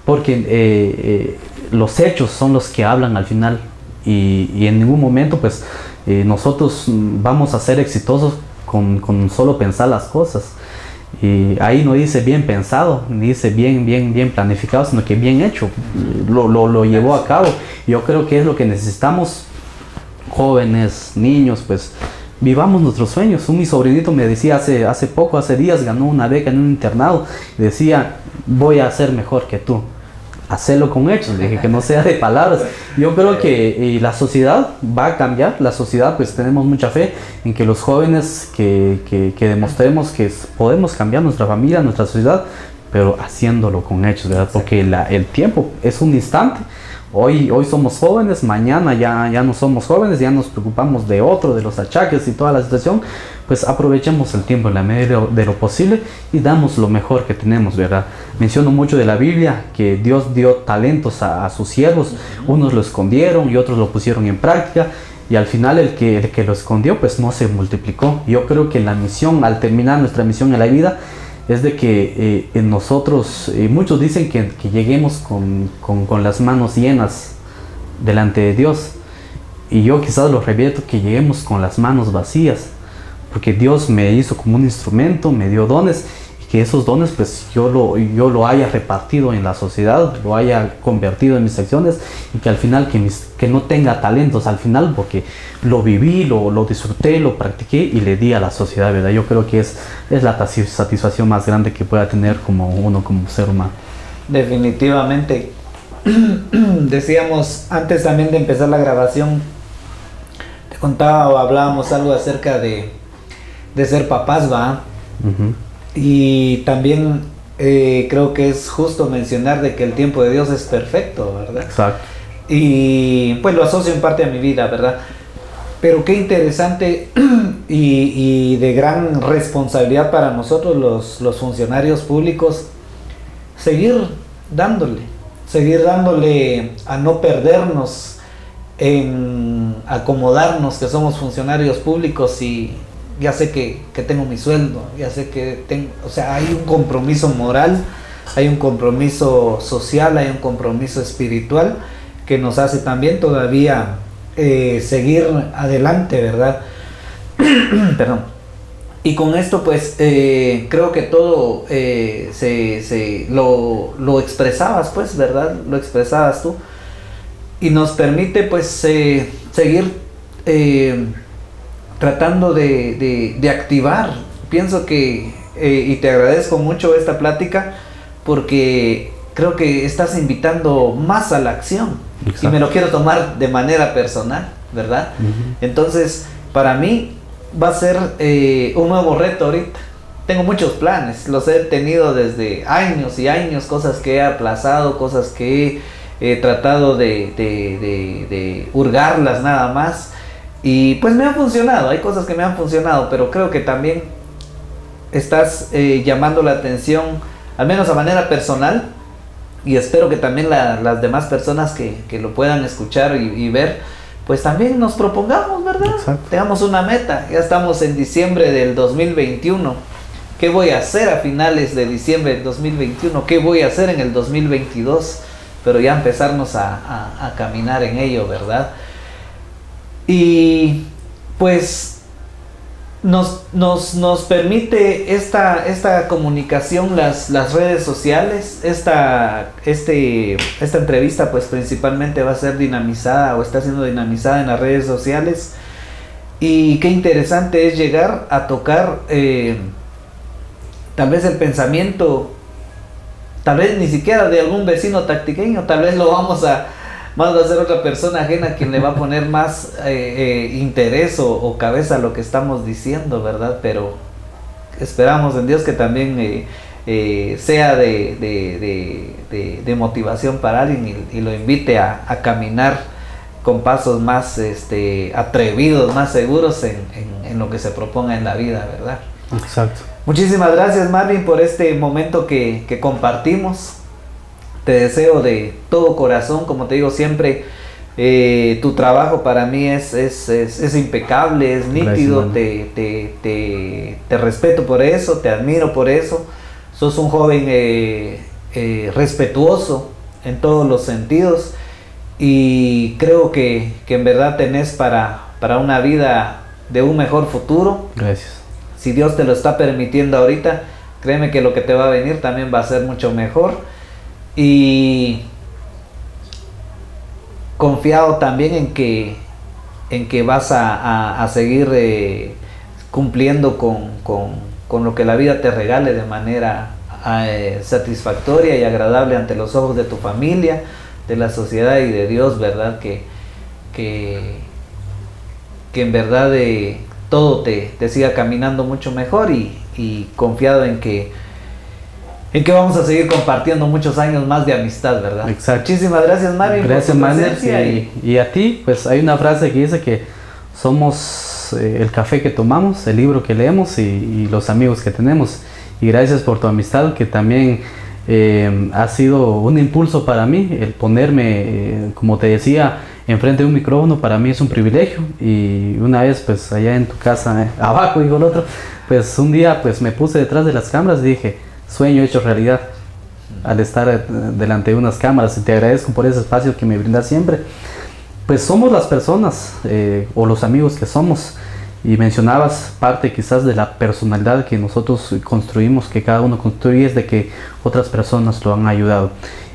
porque los hechos son los que hablan al final, y en ningún momento pues nosotros vamos a ser exitosos con solo pensar las cosas. Y ahí no dice bien pensado, ni dice bien planificado, sino que bien hecho, lo llevó a cabo. Yo creo que es lo que necesitamos, jóvenes, niños, pues vivamos nuestros sueños. Mi sobrinito me decía hace días, ganó una beca en un internado, decía, voy a ser mejor que tú. Hacerlo con hechos, le dije, que no sea de palabras. Yo creo que la sociedad va a cambiar, la sociedad, pues tenemos mucha fe en que los jóvenes que demostremos que podemos cambiar nuestra familia, nuestra sociedad, pero haciéndolo con hechos, ¿verdad? Porque el tiempo es un instante. Hoy somos jóvenes, mañana ya no somos jóvenes, ya nos preocupamos de los achaques y toda la situación. Pues aprovechemos el tiempo en la medida de lo posible y damos lo mejor que tenemos, ¿verdad? Menciono mucho de la Biblia que Dios dio talentos a sus siervos, unos lo escondieron y otros lo pusieron en práctica, y al final el que lo escondió pues no se multiplicó. Yo creo que la misión, al terminar nuestra misión en la vida, es de que en nosotros, muchos dicen que lleguemos con las manos llenas delante de Dios, y yo quizás lo revierto, que lleguemos con las manos vacías, porque Dios me hizo como un instrumento, me dio dones, y que esos dones pues yo lo haya repartido en la sociedad, lo haya convertido en mis acciones, y que al final que no tenga talentos al final, porque lo viví, lo disfruté, lo practiqué y le di a la sociedad, ¿verdad? Yo creo que es la satisfacción más grande que pueda tener como ser humano. Definitivamente. Decíamos antes también de empezar la grabación, te contaba o hablábamos algo acerca de ser papás, ¿va? Uh-huh. Y también creo que es justo mencionar de que el tiempo de Dios es perfecto, ¿verdad? Exacto. Y pues lo asocio en parte a mi vida, ¿verdad? Pero qué interesante y de gran responsabilidad para nosotros los funcionarios públicos, seguir dándole a no perdernos en acomodarnos que somos funcionarios públicos, y ya sé que tengo mi sueldo, ya sé que hay un compromiso moral, hay un compromiso social, hay un compromiso espiritual que nos hace también todavía seguir adelante, ¿verdad? Perdón. Y con esto pues creo que todo lo expresabas, pues, ¿verdad? Lo expresabas tú, y nos permite pues seguir tratando de activar. Pienso que y te agradezco mucho esta plática, porque creo que estás invitando más a la acción. Exacto. Y me lo quiero tomar de manera personal, ¿verdad? Uh-huh. Entonces para mí va a ser un nuevo reto ahorita. Tengo muchos planes, los he tenido desde años y años, cosas que he aplazado, cosas que he tratado de hurgarlas nada más, y pues me han funcionado, hay cosas que me han funcionado, pero creo que también estás llamando la atención, al menos a manera personal, y espero que también las demás personas que lo puedan escuchar y ver, pues también nos propongamos, ¿verdad? Exacto. Tengamos una meta. Ya estamos en diciembre del 2021. ¿Qué voy a hacer a finales de diciembre del 2021? ¿Qué voy a hacer en el 2022? Pero ya empezarnos a caminar en ello, ¿verdad? Y pues nos permite esta comunicación las redes sociales. Esta entrevista pues principalmente va a ser dinamizada o está siendo dinamizada en las redes sociales, y qué interesante es llegar a tocar tal vez el pensamiento, tal vez ni siquiera de algún vecino tactiqueño, tal vez más va a ser otra persona ajena quien le va a poner más interés o cabeza a lo que estamos diciendo, ¿verdad? Pero esperamos en Dios que también sea de motivación para alguien y lo invite a caminar con pasos más atrevidos, más seguros en lo que se proponga en la vida, ¿verdad? Exacto. Muchísimas gracias, Marvin, por este momento que compartimos. Te deseo de todo corazón, como te digo siempre, tu trabajo para mí es impecable, es nítido. Gracias, te respeto por eso, te admiro por eso. Sos un joven respetuoso en todos los sentidos, y creo que en verdad tenés para una vida de un mejor futuro. Gracias. Si Dios te lo está permitiendo ahorita, créeme que lo que te va a venir también va a ser mucho mejor. Y confiado también en que vas a seguir cumpliendo con lo que la vida te regale de manera satisfactoria y agradable ante los ojos de tu familia, de la sociedad y de Dios, ¿verdad? Que en verdad todo te siga caminando mucho mejor, y confiado en que vamos a seguir compartiendo muchos años más de amistad, ¿verdad? Exacto. Muchísimas gracias, Marvin. Gracias, Marvin. Y a ti, pues hay una frase que dice que somos el café que tomamos, el libro que leemos y los amigos que tenemos. Y gracias por tu amistad, que también ha sido un impulso para mí. El ponerme, como te decía, enfrente de un micrófono para mí es un privilegio. Y una vez, pues allá en tu casa, abajo, digo el otro, pues un día pues me puse detrás de las cámaras y dije, sueño hecho realidad al estar delante de unas cámaras, y te agradezco por ese espacio que me brindas siempre. Pues somos las personas o los amigos que somos, y mencionabas parte quizás de la personalidad que nosotros construimos, que cada uno construye, es de que otras personas lo han ayudado.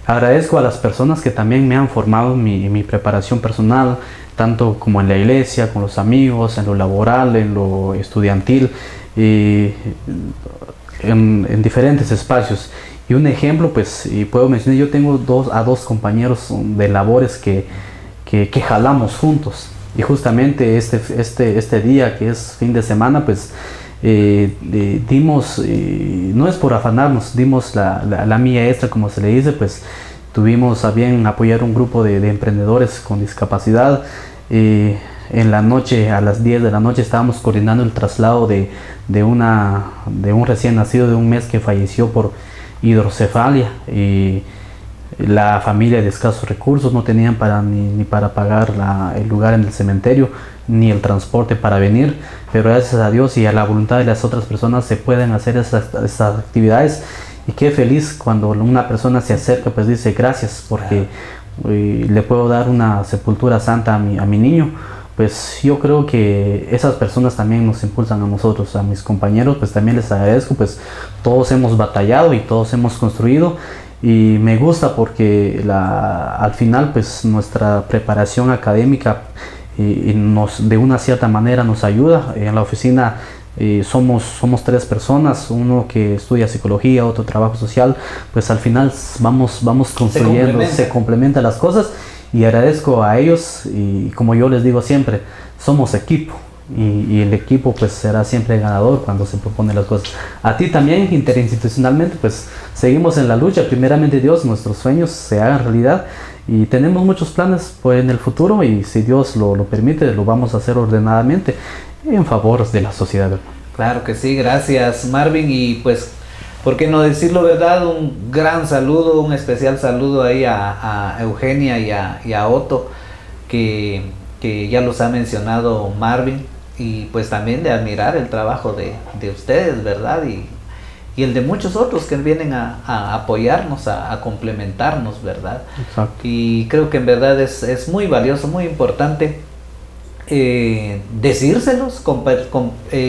Agradezco a las personas que también me han formado mi preparación personal, tanto como en la iglesia, con los amigos, en lo laboral, en lo estudiantil, y en diferentes espacios. Y un ejemplo, pues, y puedo mencionar, yo tengo dos compañeros de labores que jalamos juntos, y justamente este día, que es fin de semana, pues dimos, no es por afanarnos, dimos la milla extra, como se le dice. Pues tuvimos a bien apoyar un grupo de emprendedores con discapacidad. En la noche, a las 10 de la noche, estábamos coordinando el traslado de un recién nacido de un mes que falleció por hidrocefalia, y la familia de escasos recursos no tenían ni para pagar el lugar en el cementerio, ni el transporte para venir, pero gracias a Dios y a la voluntad de las otras personas se pueden hacer esas actividades. Y qué feliz cuando una persona se acerca, pues dice gracias, porque le puedo dar una sepultura santa a mi niño. Pues yo creo que esas personas también nos impulsan a nosotros, a mis compañeros, pues también les agradezco. Pues todos hemos batallado y todos hemos construido, y me gusta porque al final pues nuestra preparación académica de una cierta manera nos ayuda. En la oficina somos 3 personas, uno que estudia psicología, otro trabajo social. Pues al final vamos construyendo, se complementan las cosas, y agradezco a ellos. Y como yo les digo siempre, somos equipo, y el equipo pues será siempre ganador cuando se proponen las cosas. A ti también, interinstitucionalmente, pues seguimos en la lucha. Primeramente Dios, nuestros sueños se hagan realidad, y tenemos muchos planes pues en el futuro, y si Dios lo permite, lo vamos a hacer ordenadamente en favor de la sociedad. Claro que sí, gracias, Marvin. Y pues, ¿por qué no decirlo, verdad? Un gran saludo, un especial saludo ahí a Eugenia y a Otto, que ya los ha mencionado Marvin, y pues también de admirar el trabajo de ustedes, ¿verdad? Y el de muchos otros que vienen a apoyarnos, a complementarnos, ¿verdad? Exacto. Y creo que en verdad es muy valioso, muy importante decírselos,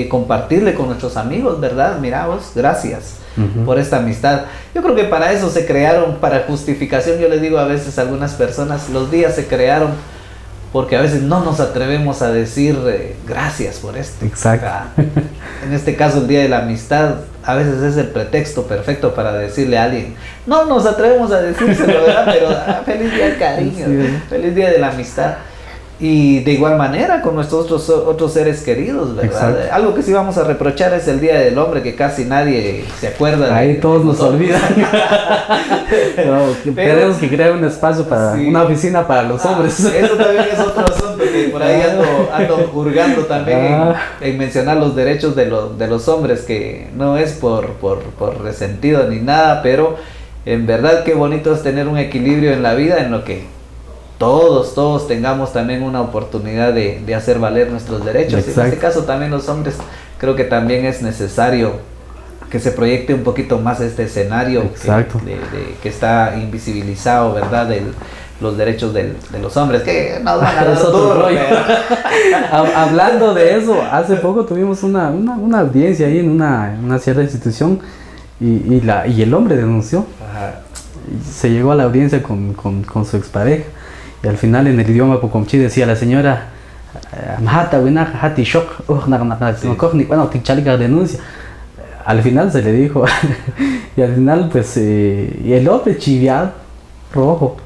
compartirle con nuestros amigos, ¿verdad? Mira vos, gracias por esta amistad. Yo creo que para eso se crearon, para justificación, yo les digo a veces a algunas personas, los días se crearon porque a veces no nos atrevemos a decir gracias por esto. Exacto. En este caso, el Día de la Amistad a veces es el pretexto perfecto para decirle a alguien, no nos atrevemos a decírselo, ¿verdad? Pero feliz día del cariño, sí. Feliz día de la amistad. Y de igual manera con nuestros otros seres queridos, ¿verdad? Exacto. Algo que sí vamos a reprochar es el Día del Hombre, que casi nadie se acuerda. Ahí todos nos olvidan. Tenemos que crear un espacio para una oficina para los hombres. Eso también es otro asunto, que por ahí ando hurgando también en mencionar los derechos de los hombres, que no es por resentido ni nada, pero en verdad qué bonito es tener un equilibrio en la vida en lo que todos tengamos también una oportunidad de hacer valer nuestros derechos. Exacto. En este caso también los hombres, creo que también es necesario que se proyecte un poquito más este escenario que está invisibilizado, ¿verdad? Los derechos de los hombres, que nos van a dar duro. Hablando de eso, hace poco tuvimos una audiencia ahí en una cierta institución y el hombre denunció. Ajá. Se llegó a la audiencia con su expareja. Y al final en el idioma pocomchi decía la señora, denuncia. Al final se le dijo, y al final pues y el hombre chiviado, rojo,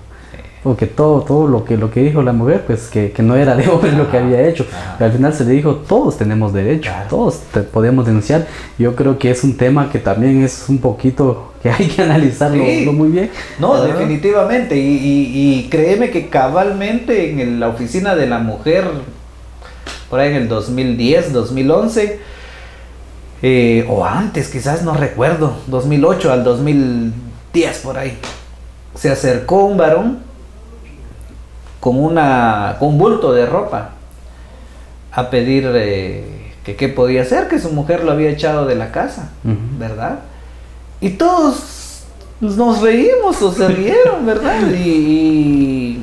porque todo lo que dijo la mujer, pues que no era de hombre lo que había hecho. Y al final se le dijo, todos tenemos derecho, todos podemos denunciar. Yo creo que es un tema que también es un poquito que hay que analizarlo muy bien. No, definitivamente, y créeme que cabalmente en la oficina de la mujer, por ahí en el 2010, 2011, o antes quizás, no recuerdo, 2008 al 2010 por ahí, se acercó un varón con un bulto de ropa a pedir que qué podía hacer, que su mujer lo había echado de la casa, ¿verdad? Y todos nos reímos o se rieron, ¿verdad? Y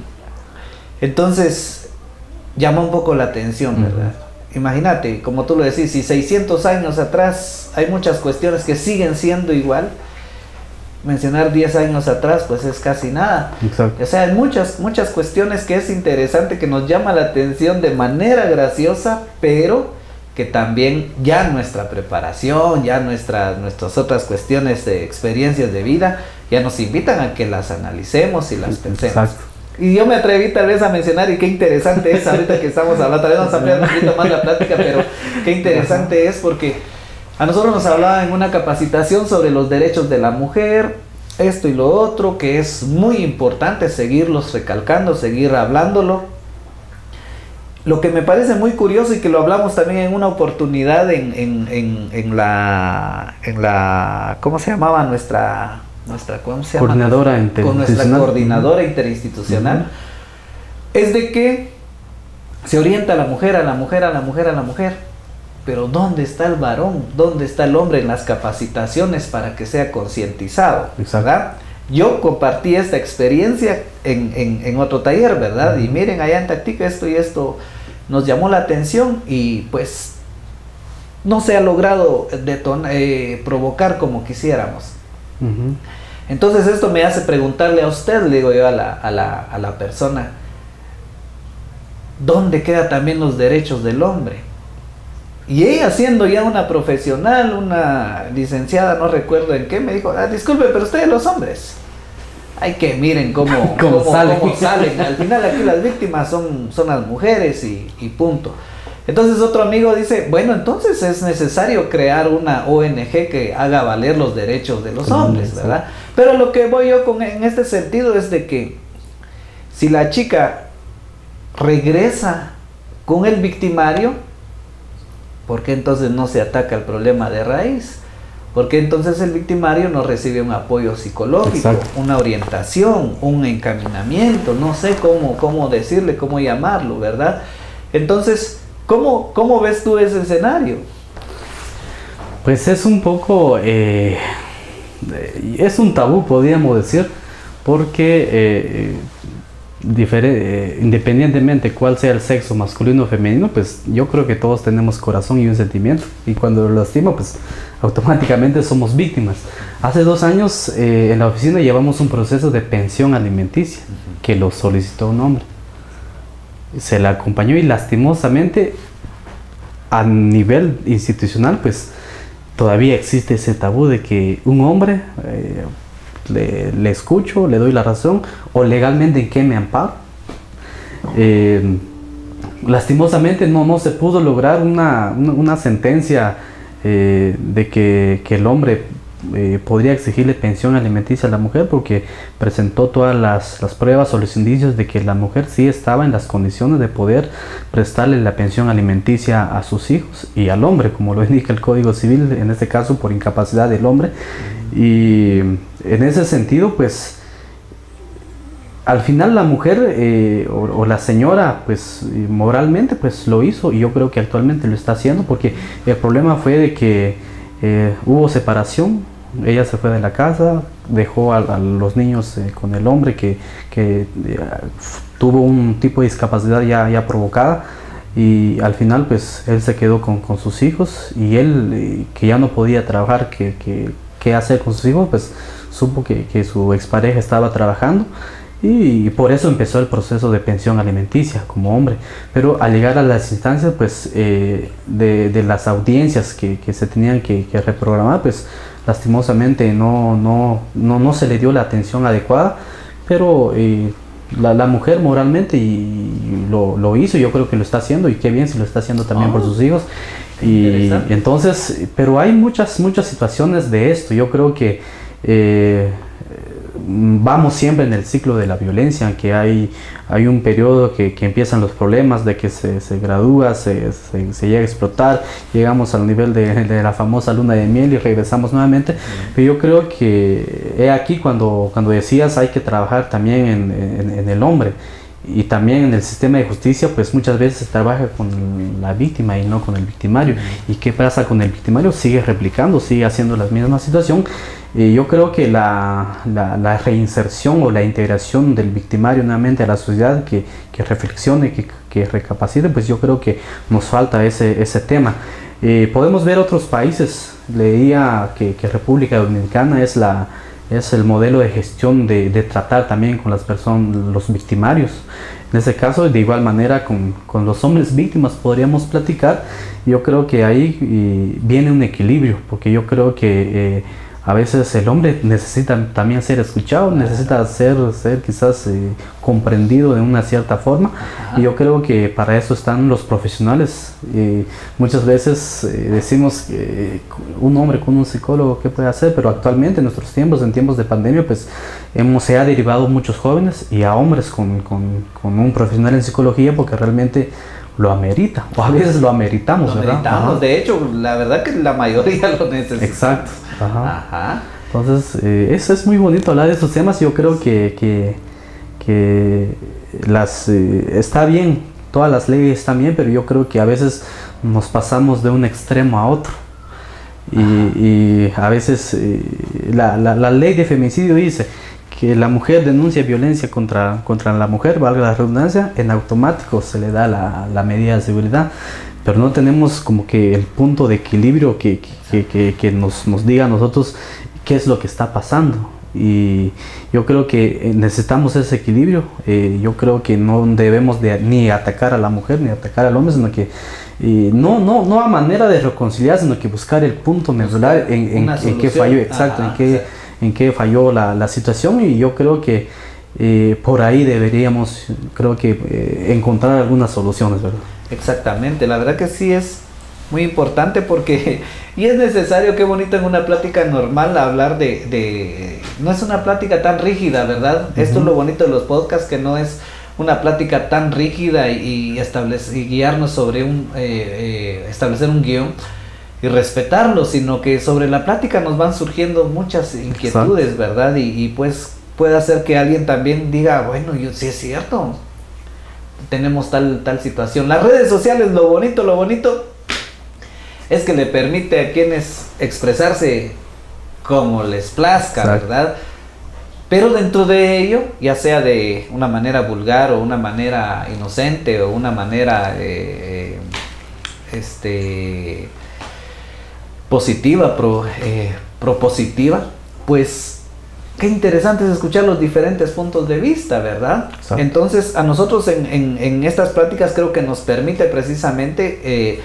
entonces llama un poco la atención, ¿verdad? Imagínate, como tú lo decís, si 600 años atrás hay muchas cuestiones que siguen siendo igual, mencionar 10 años atrás pues es casi nada. Exacto. O sea, hay muchas cuestiones que es interesante, que nos llama la atención de manera graciosa, pero que también ya nuestra preparación, ya nuestras otras cuestiones de experiencias de vida, ya nos invitan a que las analicemos y las pensemos. Exacto. Y yo me atreví tal vez a mencionar, y qué interesante es ahorita que estamos hablando, tal vez vamos a ampliar un poquito más la plática, pero qué interesante es porque a nosotros nos hablaba en una capacitación sobre los derechos de la mujer, esto y lo otro, que es muy importante seguirlos recalcando, seguir hablándolo. Lo que me parece muy curioso, y que lo hablamos también en una oportunidad en la ¿cómo se llamaba? nuestra ¿cómo se llama? Coordinadora interinstitucional. Con nuestra coordinadora interinstitucional, es de que se orienta a la mujer, pero ¿dónde está el varón? ¿Dónde está el hombre en las capacitaciones para que sea concientizado? ¿Verdad? Yo compartí esta experiencia en otro taller, ¿verdad? Y miren, allá en Tactica esto y esto nos llamó la atención, y pues no se ha logrado provocar como quisiéramos. Entonces esto me hace preguntarle a usted, le digo yo a la persona, ¿dónde quedan también los derechos del hombre? Y ella, siendo ya una profesional, una licenciada, no recuerdo en qué, me dijo, disculpe, pero ustedes los hombres, hay que miren cómo salen. Al final aquí las víctimas son las mujeres y punto. Entonces otro amigo dice, bueno, entonces es necesario crear una ONG que haga valer los derechos de los hombres, ¿verdad? Pero lo que voy yo en este sentido es de que si la chica regresa con el victimario, ¿por qué entonces no se ataca el problema de raíz? Porque entonces el victimario no recibe un apoyo psicológico, exacto, una orientación, un encaminamiento, no sé cómo decirle, cómo llamarlo, ¿verdad? Entonces, ¿cómo ves tú ese escenario? Pues es un poco, es un tabú, podríamos decir, porque independientemente cuál sea el sexo, masculino o femenino, pues yo creo que todos tenemos corazón y un sentimiento, y cuando lo lastima, pues automáticamente somos víctimas. Hace 2 años en la oficina llevamos un proceso de pensión alimenticia que lo solicitó un hombre. Se la acompañó y lastimosamente a nivel institucional pues todavía existe ese tabú de que un hombre le escucho, le doy la razón, o legalmente en qué me amparo. Lastimosamente no se pudo lograr una sentencia de que el hombre podría exigirle pensión alimenticia a la mujer, porque presentó todas las pruebas o los indicios de que la mujer sí estaba en las condiciones de poder prestarle la pensión alimenticia a sus hijos y al hombre, como lo indica el Código Civil, en este caso por incapacidad del hombre. Y en ese sentido, pues al final la mujer o la señora, pues moralmente pues lo hizo, y yo creo que actualmente lo está haciendo, porque el problema fue de que hubo separación. Ella se fue de la casa, dejó a los niños con el hombre que tuvo un tipo de discapacidad ya provocada, y al final pues él se quedó con sus hijos, y él que ya no podía trabajar, qué hacer con sus hijos, pues supo que su expareja estaba trabajando, y por eso empezó el proceso de pensión alimenticia como hombre. Pero al llegar a las instancias pues de las audiencias que se tenían que reprogramar, pues lastimosamente no se le dio la atención adecuada, pero la mujer moralmente lo hizo, yo creo que lo está haciendo, y qué bien si lo está haciendo también por sus hijos. Y entonces, pero hay muchas situaciones de esto. Yo creo que vamos siempre en el ciclo de la violencia, que hay un periodo que empiezan los problemas, de que se gradúa, se llega a explotar, llegamos al nivel de la famosa luna de miel y regresamos nuevamente. Pero yo creo que he aquí cuando decías hay que trabajar también en el hombre, y también en el sistema de justicia, pues muchas veces se trabaja con la víctima y no con el victimario. ¿Y qué pasa con el victimario? Sigue replicando, sigue haciendo la misma situación. Y yo creo que la reinserción o la integración del victimario nuevamente a la sociedad, que reflexione, que recapacite, pues yo creo que nos falta ese tema. Podemos ver otros países. Leía que República Dominicana es el modelo de gestión de tratar también con las personas, los victimarios. En ese caso, de igual manera con los hombres víctimas podríamos platicar. Yo creo que ahí viene un equilibrio, porque yo creo que a veces el hombre necesita también ser escuchado, necesita ser quizás comprendido de una cierta forma. Y yo creo que para eso están los profesionales. Muchas veces decimos que un hombre con un psicólogo, ¿qué puede hacer? Pero actualmente en nuestros tiempos, en tiempos de pandemia, pues se ha derivado muchos jóvenes y a hombres con un profesional en psicología, porque realmente lo amerita, o a veces lo ameritamos, ¿verdad? Ameritamos, de hecho, la verdad que la mayoría lo necesita. Exacto. Entonces, eso es muy bonito hablar de esos temas. Yo creo que está bien, todas las leyes están bien, pero yo creo que a veces nos pasamos de un extremo a otro. Y a veces la ley de femicidio dice que la mujer denuncia violencia contra la mujer, valga la redundancia, en automático se le da la medida de seguridad, pero no tenemos como que el punto de equilibrio que nos diga a nosotros qué es lo que está pasando. Y yo creo que necesitamos ese equilibrio. Yo creo que no debemos ni atacar a la mujer ni atacar al hombre, sino que no a manera de reconciliar, sino que buscar el punto medular en qué falló, exacto, en qué falló la situación. Y yo creo que por ahí deberíamos, creo que encontrar algunas soluciones, ¿verdad? Exactamente, la verdad que sí es muy importante, porque y es necesario, qué bonito en una plática normal hablar no es una plática tan rígida, ¿verdad? Esto es lo bonito de los podcasts, que no es una plática tan rígida y guiarnos sobre establecer un guión y respetarlo, sino que sobre la plática nos van surgiendo muchas inquietudes. Exacto. ¿Verdad? Y pues puede hacer que alguien también diga, bueno, yo sí es cierto, tenemos tal situación. Las redes sociales, lo bonito es que le permite a quienes expresarse como les plazca. Exacto. ¿Verdad? Pero dentro de ello, ya sea de una manera vulgar o una manera inocente o una manera positiva, propositiva, pues qué interesante es escuchar los diferentes puntos de vista, ¿verdad? Exacto. Entonces a nosotros en estas prácticas creo que nos permite precisamente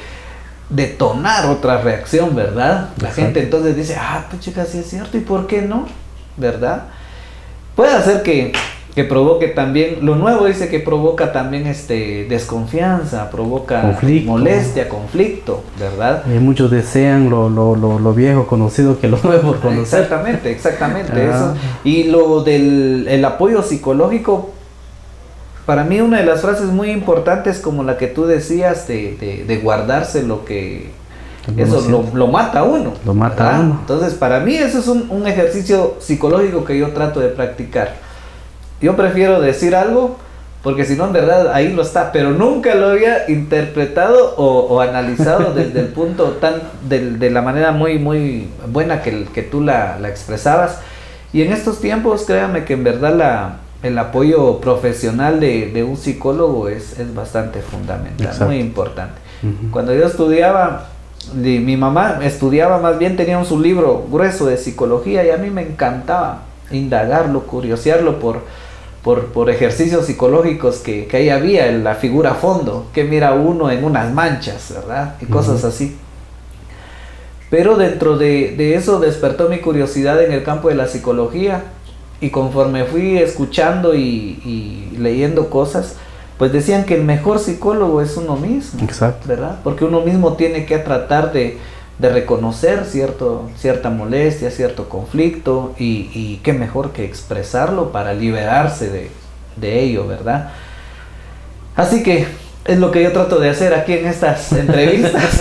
detonar otra reacción, ¿verdad? La Exacto. gente entonces dice, pues chica, sí es cierto, ¿y por qué no? ¿Verdad? Puede hacer que provoque también, lo nuevo dice que provoca también desconfianza, provoca Conflicto. molestia, conflicto, ¿verdad? Muchos desean lo viejo conocido que lo nuevo por conocer. Exactamente eso. Y lo del el apoyo psicológico, para mí una de las frases muy importantes como la que tú decías de guardarse lo que eso lo mata a uno. Lo mata, ¿verdad?, a uno. Entonces para mí eso es un ejercicio psicológico que yo trato de practicar. Yo prefiero decir algo porque si no en verdad ahí lo está, pero nunca lo había interpretado o analizado desde el punto de la manera muy buena que tú la expresabas. Y en estos tiempos créame que en verdad el apoyo profesional de un psicólogo es bastante fundamental. Exacto. Muy importante. Cuando yo estudiaba, mi mamá estudiaba, más bien tenía su libro grueso de psicología y a mí me encantaba indagarlo, curiosearlo por ejercicios psicológicos que ahí había en la figura fondo, que mira uno en unas manchas, ¿verdad? Y cosas así. Pero dentro de eso despertó mi curiosidad en el campo de la psicología, y conforme fui escuchando y leyendo cosas, pues decían que el mejor psicólogo es uno mismo. Exacto. ¿Verdad? Porque uno mismo tiene que tratar de reconocer cierta molestia, cierto conflicto, y qué mejor que expresarlo para liberarse de ello, ¿verdad? Así que es lo que yo trato de hacer aquí en estas entrevistas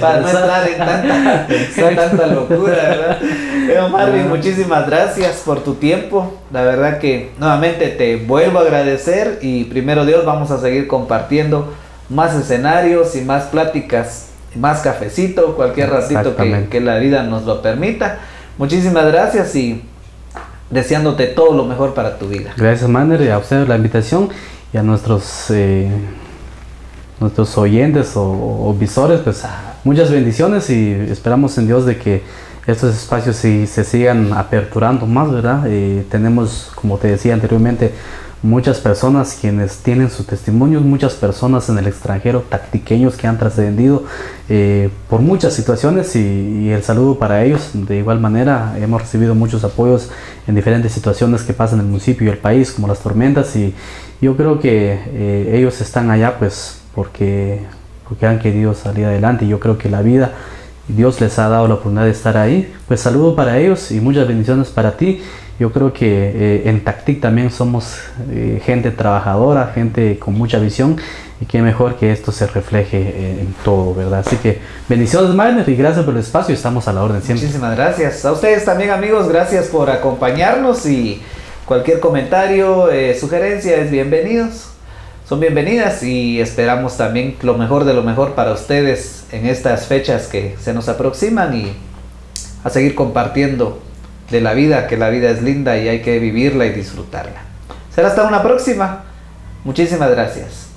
para no entrar en tanta locura, ¿verdad? Marvin, muchísimas gracias por tu tiempo. La verdad que nuevamente te vuelvo a agradecer, y primero Dios vamos a seguir compartiendo más escenarios y más pláticas, más cafecito, cualquier ratito que la vida nos lo permita. Muchísimas gracias y deseándote todo lo mejor para tu vida. Gracias, Mander, y a ustedes la invitación, y a nuestros oyentes o visores, pues muchas bendiciones, y esperamos en Dios de que estos espacios se sigan aperturando más, ¿verdad? Tenemos, como te decía anteriormente, muchas personas quienes tienen sus testimonios, muchas personas en el extranjero, tactiqueños que han trascendido por muchas situaciones, y el saludo para ellos. De igual manera hemos recibido muchos apoyos en diferentes situaciones que pasan en el municipio y el país, como las tormentas, y yo creo que ellos están allá pues porque han querido salir adelante, y yo creo que la vida, Dios les ha dado la oportunidad de estar ahí. Pues saludo para ellos y muchas bendiciones para ti. Yo creo que en Tactic también somos gente trabajadora, gente con mucha visión, y qué mejor que esto se refleje en todo, ¿verdad? Así que bendiciones, Maynard, y gracias por el espacio, estamos a la orden siempre. Muchísimas gracias. A ustedes también, amigos, gracias por acompañarnos, y cualquier comentario, sugerencia es bienvenidos. Son bienvenidas, y esperamos también lo mejor de lo mejor para ustedes en estas fechas que se nos aproximan, y a seguir compartiendo de la vida, que la vida es linda y hay que vivirla y disfrutarla. Será hasta una próxima. Muchísimas gracias.